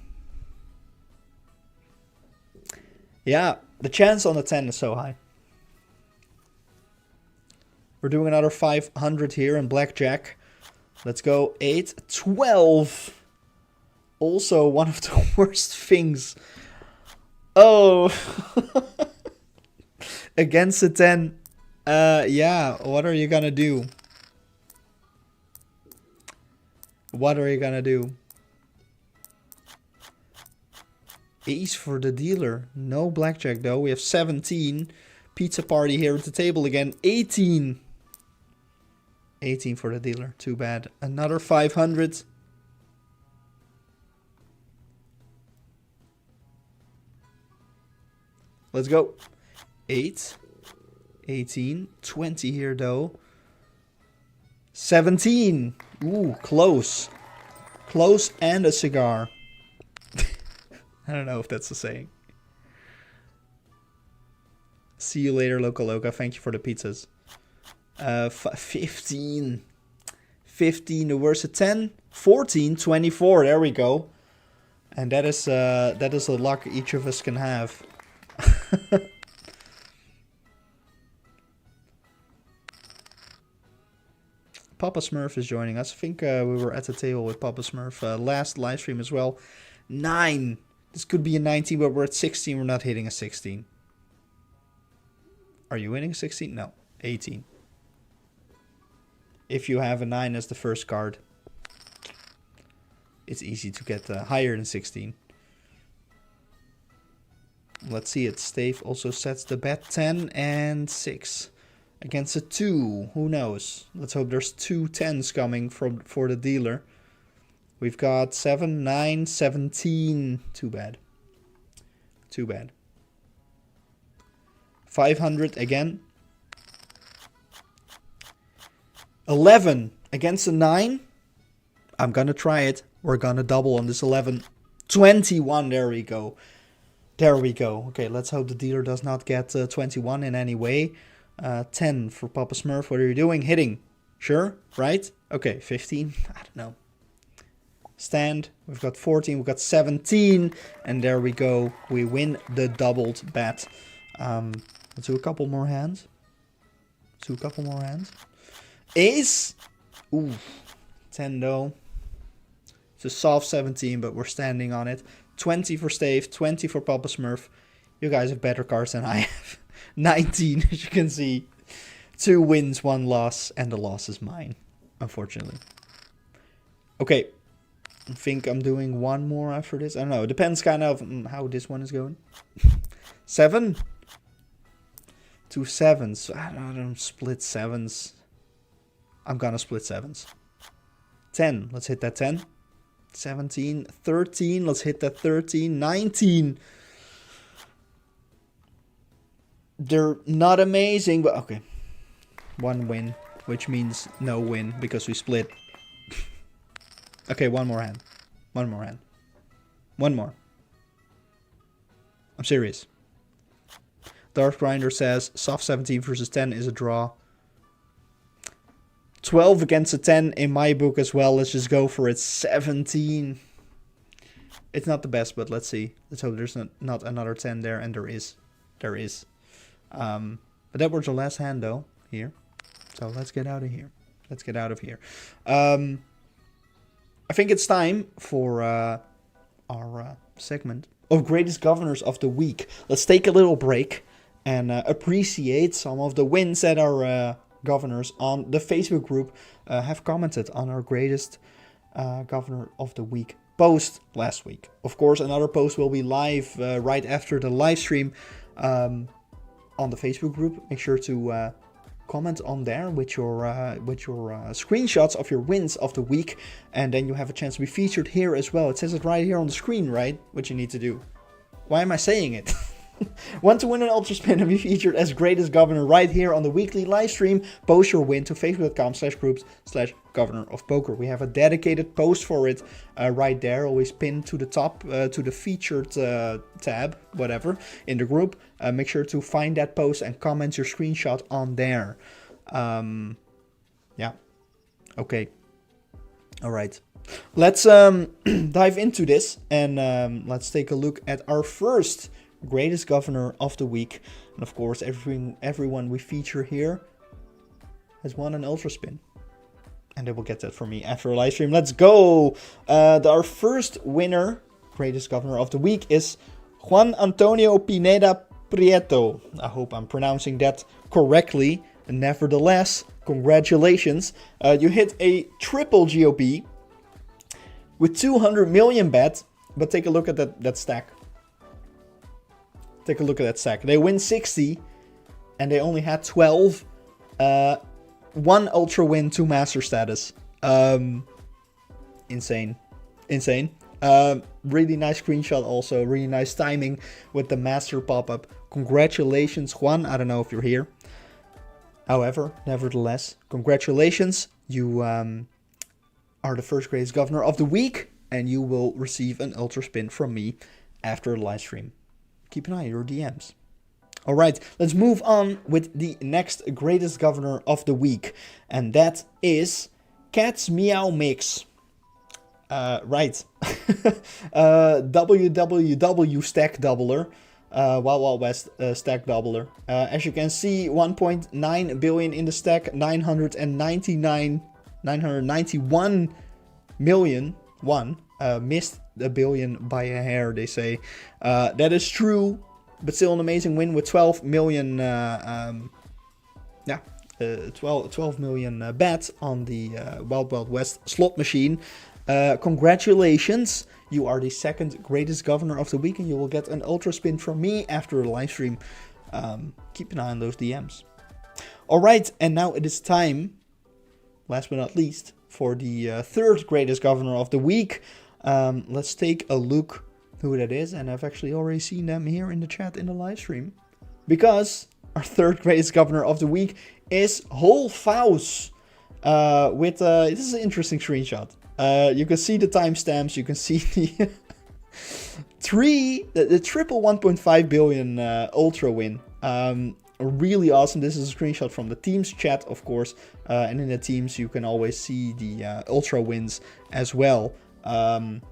[SPEAKER 3] Yeah, the chance on the 10 is so high. We're doing another 500 here in blackjack. Let's go. 8, 12. Also one of the worst things. Oh. Against the 10. Yeah, what are you gonna do? What are you gonna do? Ace for the dealer. No blackjack though. We have 17. Pizza party here at the table again. 18. 18 for the dealer. Too bad. Another 500. Let's go. 8. 18. 20 here though. 17. Ooh, close. Close and a cigar. I don't know if that's a saying. See you later, Loca Loca. Thank you for the pizzas. 15. 15, the worst of 10. 14, 24. There we go. And that is a luck each of us can have. Papa Smurf is joining us. I think we were at the table with Papa Smurf last live stream as well. 9. This could be a 19, but we're at 16. We're not hitting a 16. Are you winning 16? No. 18. If you have a 9 as the first card, it's easy to get higher than 16. Let's see it. Stave also sets the bet. 10 and 6. Against a 2. Who knows? Let's hope there's 2 10s coming for the dealer. We've got 7, 9, 17. Too bad. Too bad. 500 again. 11 against a 9. I'm gonna try it. We're gonna double on this 11. 21. There we go. There we go. Okay, let's hope the dealer does not get 21 in any way. 10 for Papa Smurf. What are you doing? Hitting. Sure? Right? Okay, 15. I don't know. Stand. We've got 14. We've got 17. And there we go. We win the doubled bet. Let's do a couple more hands. Let's do a couple more hands. Ace. Ooh. 10 though. It's a soft 17, but we're standing on it. 20 for Stave. 20 for Papa Smurf. You guys have better cards than I have. 19, as you can see. 2 wins, 1 loss, and the loss is mine, unfortunately. Okay, I think I'm doing one more after this. I don't know, it depends kind of how this one is going. 7? 2 7s. I don't split 7s. I'm gonna split 7s. 10, let's hit that 10. 17, 13, let's hit that 13. 19. They're not amazing, but okay. 1 win, which means no win because we split. Okay, one more hand. One more hand. One more. I'm serious. Darth Grinder says soft 17 versus 10 is a draw. 12 against a 10 in my book as well. Let's just go for it. 17. It's not the best, but let's see. Let's hope there's not another 10 there, and there is. There is. But that was the last hand though here, so let's get out of here. Let's get out of here. I think it's time for our segment of greatest governors of the week. Let's take a little break and appreciate some of the wins that our governors on the Facebook group have commented on our greatest governor of the week post last week. Of course, another post will be live right after the live stream. On the Facebook group, make sure to comment on there with your screenshots of your wins of the week, and then you have a chance to be featured here as well. It says it right here on the screen, right? What you need to do. Why am I saying it? Want to win an Ultra Spin and be featured as Greatest Governor right here on the weekly live stream? Post your win to facebook.com/groups/governor of poker. We have a dedicated post for it right there, always pinned to the top, to the featured tab, whatever, in the group. Make sure to find that post and comment your screenshot on there. Yeah. Okay. All right. Let's dive into this and let's take a look at our first Greatest Governor of the Week. And of course, everyone we feature here has won an Ultra Spin. And they will get that from me after a live stream. Let's go! Our first winner, Greatest Governor of the Week, is Juan Antonio Pineda Prieto. I hope I'm pronouncing that correctly. Nevertheless, congratulations. You hit a triple GOP with 200 million bet. But take a look at that stack. Take a look at that stack. They win 60 and they only had 12. 1 Ultra win, 2 Master status. Insane. Insane. Really nice screenshot also. Really nice timing with the Master pop-up. Congratulations, Juan. I don't know if you're here. However, nevertheless, congratulations. You are the first Greatest Governor of the Week. And you will receive an Ultra Spin from me after the live stream. Keep an eye on your DMs. Alright, let's move on with the next Greatest Governor of the Week. And that is Cat's Meow Mix. Right. WWW Stack Doubler. Wild Wild West Stack Doubler. As you can see, 1.9 billion in the stack. 991 million. Missed a billion by a hair, they say. That is true, but still an amazing win with 12 million. 12 million bet on the Wild Wild West slot machine. Congratulations, you are the second Greatest Governor of the Week, and you will get an Ultra Spin from me after the live stream. Keep an eye on those DMs. All right, and now it is time, last but not least, for the third Greatest Governor of the Week. Let's take a look who that is, and I've actually already seen them here in the chat in the live stream. Because our third Greatest Governor of the Week is Whole Faust. This is an interesting screenshot. You can see the timestamps, you can see the the triple 1.5 billion Ultra win. Really awesome. This is a screenshot from the Teams chat, of course, and in the Teams you can always see the Ultra wins as well. With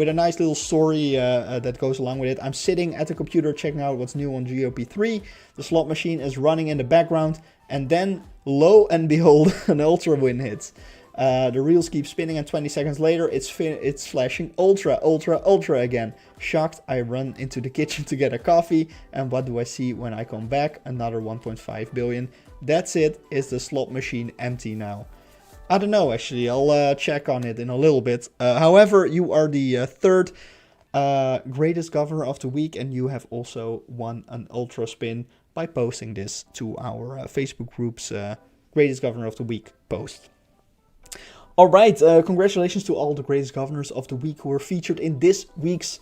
[SPEAKER 3] a nice little story that goes along with it. I'm sitting at the computer checking out what's new on GOP3. The slot machine is running in the background, and then lo and behold, an Ultra win hits. The reels keep spinning, and 20 seconds later, it's flashing Ultra again. Shocked, I run into the kitchen to get a coffee, and what do I see when I come back? Another 1.5 billion. That's it. Is the slot machine empty now? I don't know, actually. I'll check on it in a little bit. However, you are the third Greatest Governor of the Week, and you have also won an Ultra Spin by posting this to our Facebook group's Greatest Governor of the Week post. Alright, congratulations to all the Greatest Governors of the Week who were featured in this week's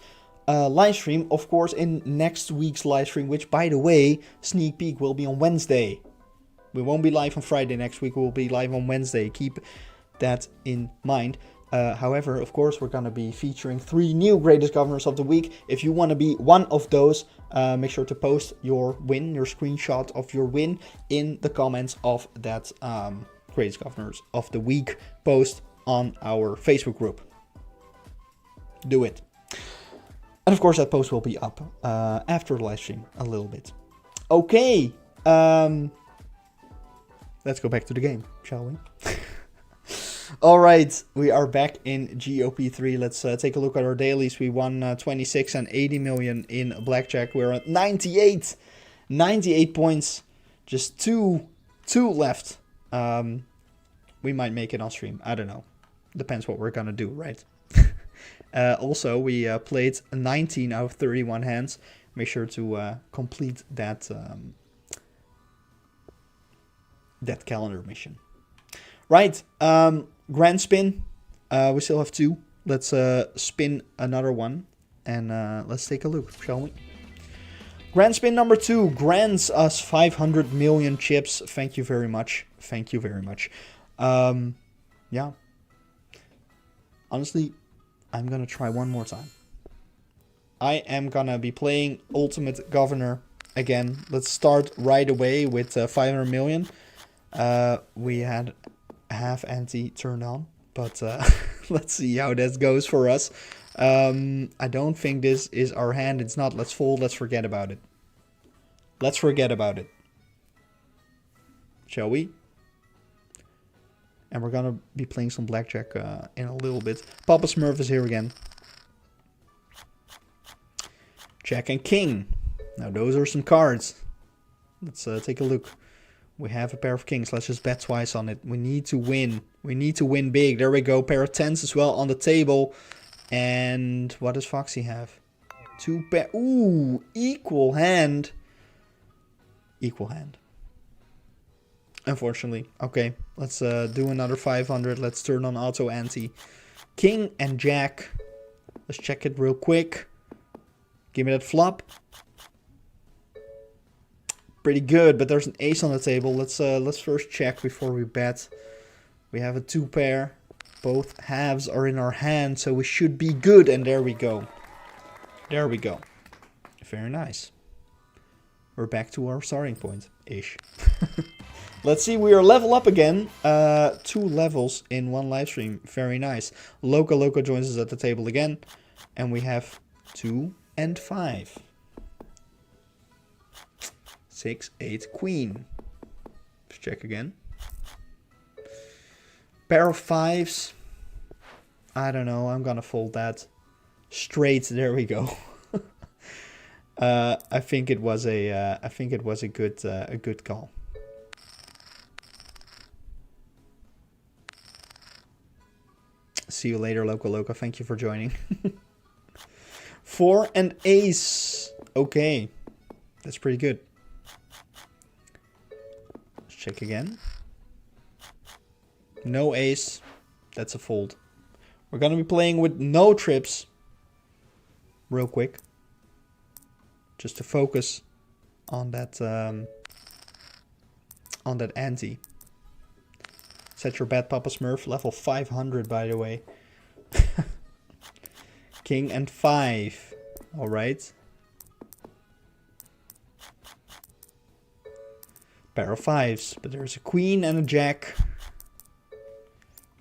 [SPEAKER 3] live stream. Of course, in next week's live stream, which, by the way, sneak peek, will be on Wednesday. We won't be live on Friday next week, we'll be live on Wednesday. Keep that in mind. However, of course, we're going to be featuring 3 new Greatest Governors of the Week. If you want to be one of those, make sure to post your win, your screenshot of your win in the comments of that Greatest Governors of the Week post on our Facebook group. Do it. And of course, that post will be up after the live stream a little bit. Okay. Let's go back to the game, shall we? Alright, we are back in GOP3. Let's take a look at our dailies. We won 26 and 80 million in blackjack. We're at 98. 98 points. Just two left. We might make it on stream. I don't know. Depends what we're gonna do, right? Also, we played 19 out of 31 hands. Make sure to complete that that calendar mission. Right, grand spin. We still have 2. Let's spin another one, and let's take a look, shall we? Grand spin number 2 grants us 500 million chips. Thank you very much. Thank you very much. Yeah. Honestly, I'm gonna try one more time. I am gonna be playing Ultimate Governor again. Let's start right away with 500 million. We had half ante turned on, but let's see how that goes for us. I don't think this is our hand. It's not. Let's fold. Let's forget about it. Let's forget about it. Shall we? And we're gonna be playing some blackjack in a little bit. Papa Smurf is here again. Jack and King. Now those are some cards. Let's take a look. We have a pair of kings. Let's just bet twice on it. We need to win. We need to win big. There we go. Pair of tens as well on the table. And what does Foxy have? 2 pair. Ooh, equal hand. Equal hand. Unfortunately. Okay, let's do another 500. Let's turn on auto ante. King and Jack. Let's check it real quick. Give me that flop. Pretty good, but there's an ace on the table. Let's first check before we bet. We have a 2 pair. Both halves are in our hand, so we should be good. And there we go. There we go. Very nice. We're back to our starting point ish. Let's see, we are level up again. 2 levels in one live stream. Very nice. Loco joins us at the table again, and we have 2 and 5. 6, 8, queen. Let's check again. Pair of 5s. I don't know. I'm gonna fold that. Straight. There we go. I think it was a good call. See you later, Loco. Thank you for joining. 4 and ace. Okay, that's pretty good. Let's check again. No ace. That's a fold. We're gonna be playing with no trips. Real quick. Just to focus on that ante. Set your bet, Papa Smurf. Level 500, by the way. King and 5. Alright. Pair of 5s. But there's a queen and a jack.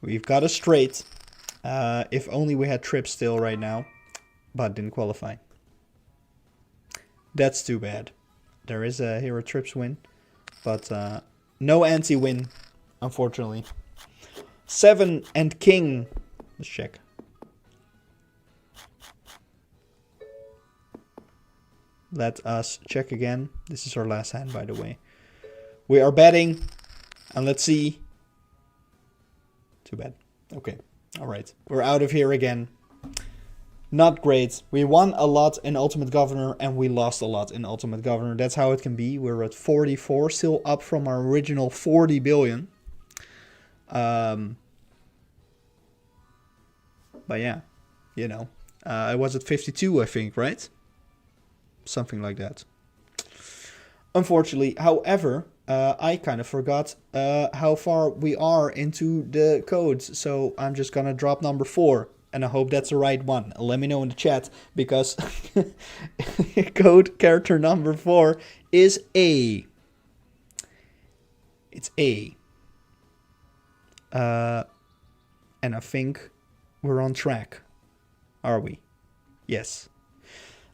[SPEAKER 3] We've got a straight. If only we had trips still right now. But didn't qualify. That's too bad. There is a hero trips win. But no anti-win. Unfortunately. 7 and king. Let's check. Let us check again. This is our last hand, by the way. We are betting. And let's see. Too bad. Okay. Alright. We're out of here again. Not great. We won a lot in Ultimate Governor and we lost a lot in Ultimate Governor. That's how it can be. We're at 44. Still up from our original 40 billion. But yeah. You know. I was at 52, I think, right? Something like that. Unfortunately, however, I kind of forgot how far we are into the codes. So I'm just gonna drop number 4. And I hope that's the right one. Let me know in the chat. Because code character number 4 is A. It's A. And I think we're on track. Are we? Yes.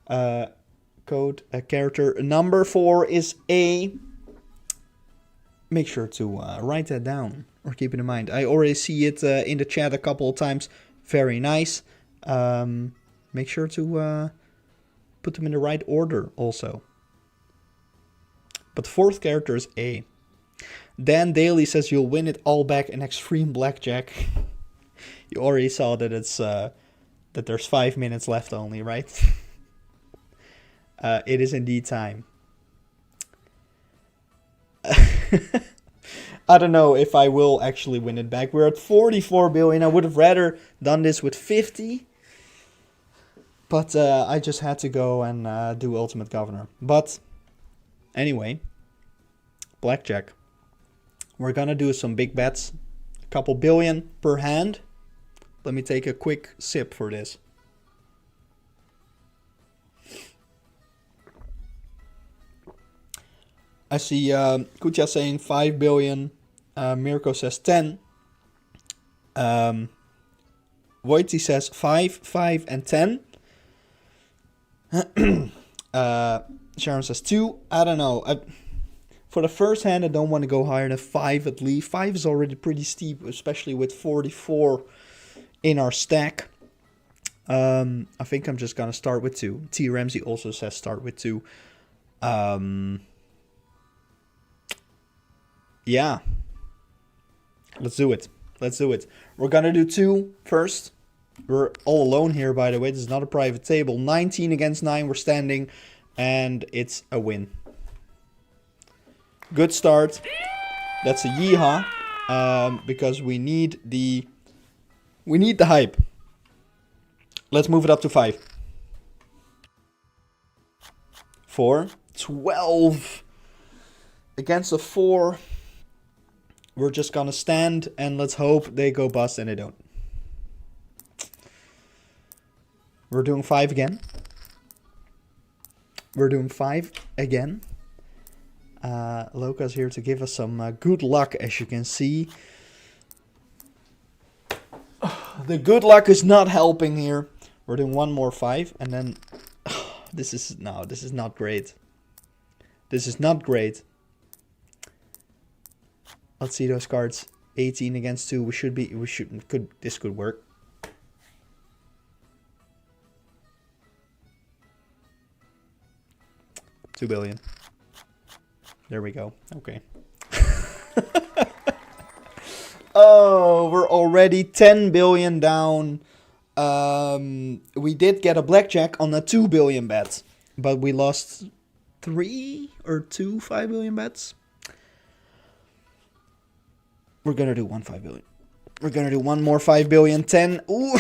[SPEAKER 3] Code character number 4 is A. Make sure to write that down or keep it in mind. I already see it in the chat a couple of times. Very nice. Make sure to put them in the right order also. But the 4th character is A. Dan Daly says you'll win it all back in extreme blackjack. You already saw that it's that there's 5 minutes left only, right? It is indeed time. I don't know if I will actually win it back. We're at 44 billion. I would have rather done this with 50. But I just had to go and do Ultimate Governor. But anyway, blackjack. We're gonna do some big bets. A couple billion per hand. Let me take a quick sip for this. I see Kutya saying 5 billion. Mirko says 10. Wojty says 5, 5 and 10. Sharon says 2. I don't know. For the first hand, I don't want to go higher than 5 at least. 5 is already pretty steep, especially with 44 in our stack. I think I'm just going to start with 2. T. Ramsey also says start with 2. Yeah. Let's do it. Let's do it. We're going to do 2 first. We're all alone here, by the way. This is not a private table. 19 against 9. We're standing. And it's a win. Good start. That's a yeehaw. Because we need the hype. Let's move it up to 5. 4. 12. Against a 4. We're just gonna stand and let's hope they go bust and they don't. We're doing 5 again. We're doing 5 again. Loka's here to give us some good luck, as you can see. The good luck is not helping here. We're doing one more 5 and then... this is not great. This is not great. Let's see those cards. 18 against 2. This could work. $2 billion. There we go. Okay. Oh, we're already 10 billion down. We did get a blackjack on a 2 billion bet, but we lost 3 or 2 5 billion bets. We're gonna do 5 billion. We're gonna do one more 5 billion. 10. Ooh.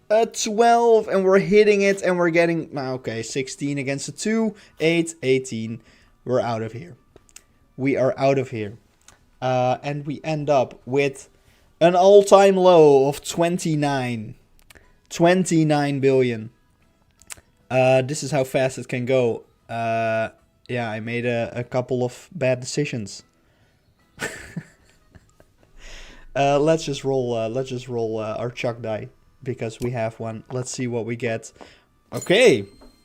[SPEAKER 3] A 12, and we're hitting it, and we're getting... Okay, 16 against a 2. 8, 18. We're out of here. We are out of here. And we end up with an all-time low of 29. 29 billion. This is how fast it can go. Yeah, I made a couple of bad decisions. Let's just roll our chuck die, because we have one. Let's see what we get. Okay,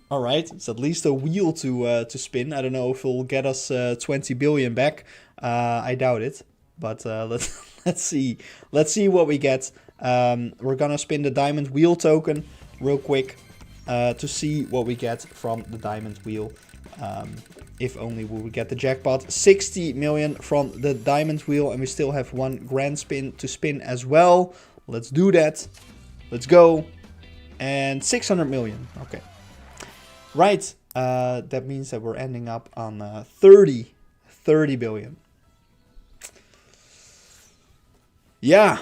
[SPEAKER 3] all right. It's at least a wheel to spin. I don't know if it'll get us 20 billion back. I doubt it, but let's see. Let's see what we get. We're gonna spin the diamond wheel token real quick to see what we get from the diamond wheel. If only we would get the jackpot. 60 million from the diamond wheel, and we still have one grand spin to spin as well. Let's do that. Let's go. And 600 million. Okay. Right. That means that we're ending up on 30 billion. Yeah.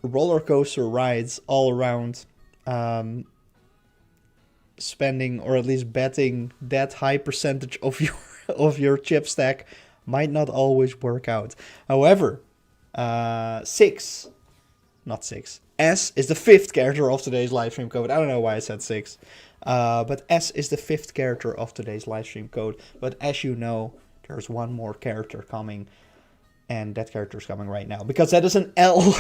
[SPEAKER 3] Roller coaster rides all around. Spending, or at least betting, that high percentage of your chip stack might not always work out. However, S is the 5th character of today's livestream code. I don't know why I said 6. But S is the 5th character of today's livestream code. But as you know, there's one more character coming. And that character is coming right now, because that is an L.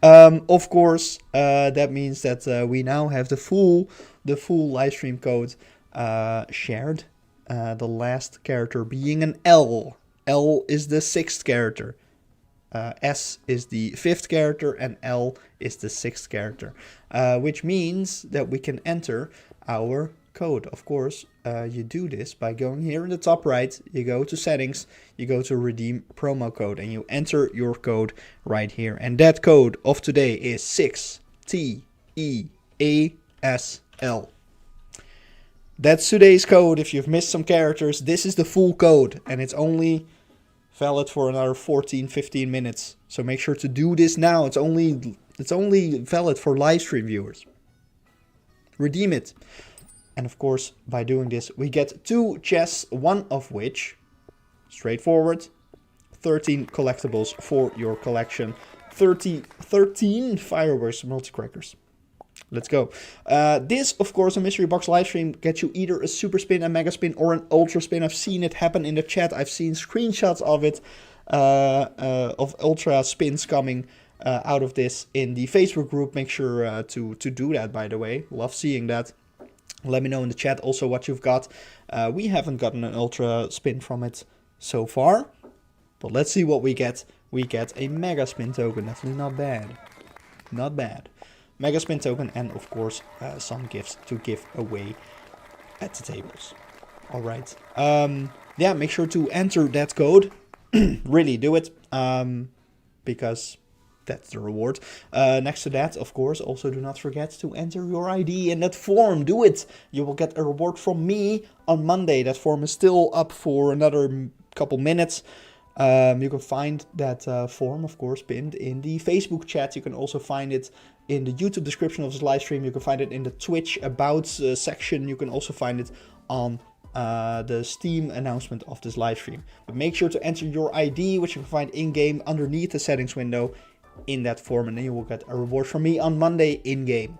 [SPEAKER 3] Of course, that means that we now have the full livestream code shared. The last character being an L. L is the 6th character. S is the 5th character, and L is the 6th character. Which means that we can enter our code. Of course, you do this by going here in the top right. You go to settings, you go to redeem promo code, and you enter your code right here. And that code of today is 6TEASL. That's today's code. If you've missed some characters, this is the full code, and it's only valid for another 14-15 minutes. So make sure to do this now. It's only It's only valid for live stream viewers. Redeem it. And of course, by doing this, we get 2 chests, one of which, straightforward, 13 collectibles for your collection. 13 fireworks multi-crackers. Let's go. This, of course, a mystery box live stream gets you either a super spin, a mega spin, or an ultra spin. I've seen it happen in the chat. I've seen screenshots of it, of ultra spins coming out of this in the Facebook group. Make sure to do that, by the way. Love seeing that. Let me know in the chat also what you've got. We haven't gotten an ultra spin from it so far, but let's see what we get. We get a mega spin token. That's not bad. Not bad. Mega spin token and of course some gifts to give away at the tables. All right. Yeah, make sure to enter that code. Really do it. Because that's the reward. Next to that, of course, also do not forget to enter your ID in that form. Do it. You will get a reward from me on Monday. That form is still up for another couple minutes. You can find that form, of course, pinned in the Facebook chat. You can also find it in the YouTube description of this live stream. You can find it in the Twitch About section. You can also find it on the Steam announcement of this live stream. But make sure to enter your ID, which you can find in-game underneath the settings window in that form. And then you will get a reward from me on Monday in-game.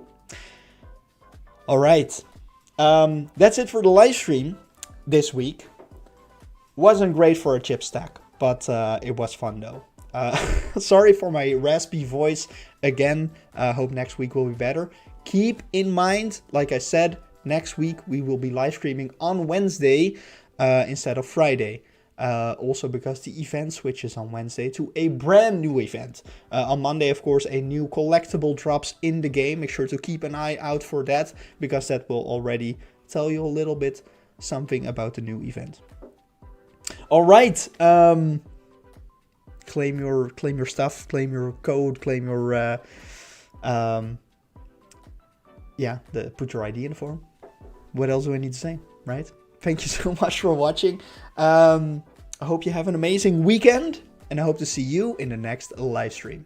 [SPEAKER 3] All right. That's it for the live stream this week. Wasn't great for a chip stack, but it was fun though. Sorry for my raspy voice again. Hope next week will be better. Keep in mind, like I said, next week we will be live streaming on Wednesday instead of Friday. Also because the event switches on Wednesday to a brand new event. On Monday, of course, a new collectible drops in the game. Make sure to keep an eye out for that, because that will already tell you a little bit something about the new event. All right. Claim your stuff, claim your code, claim your put your ID in the form. What else do I need to say, right? Thank you so much for watching. I hope you have an amazing weekend, and I hope to see you in the next live stream.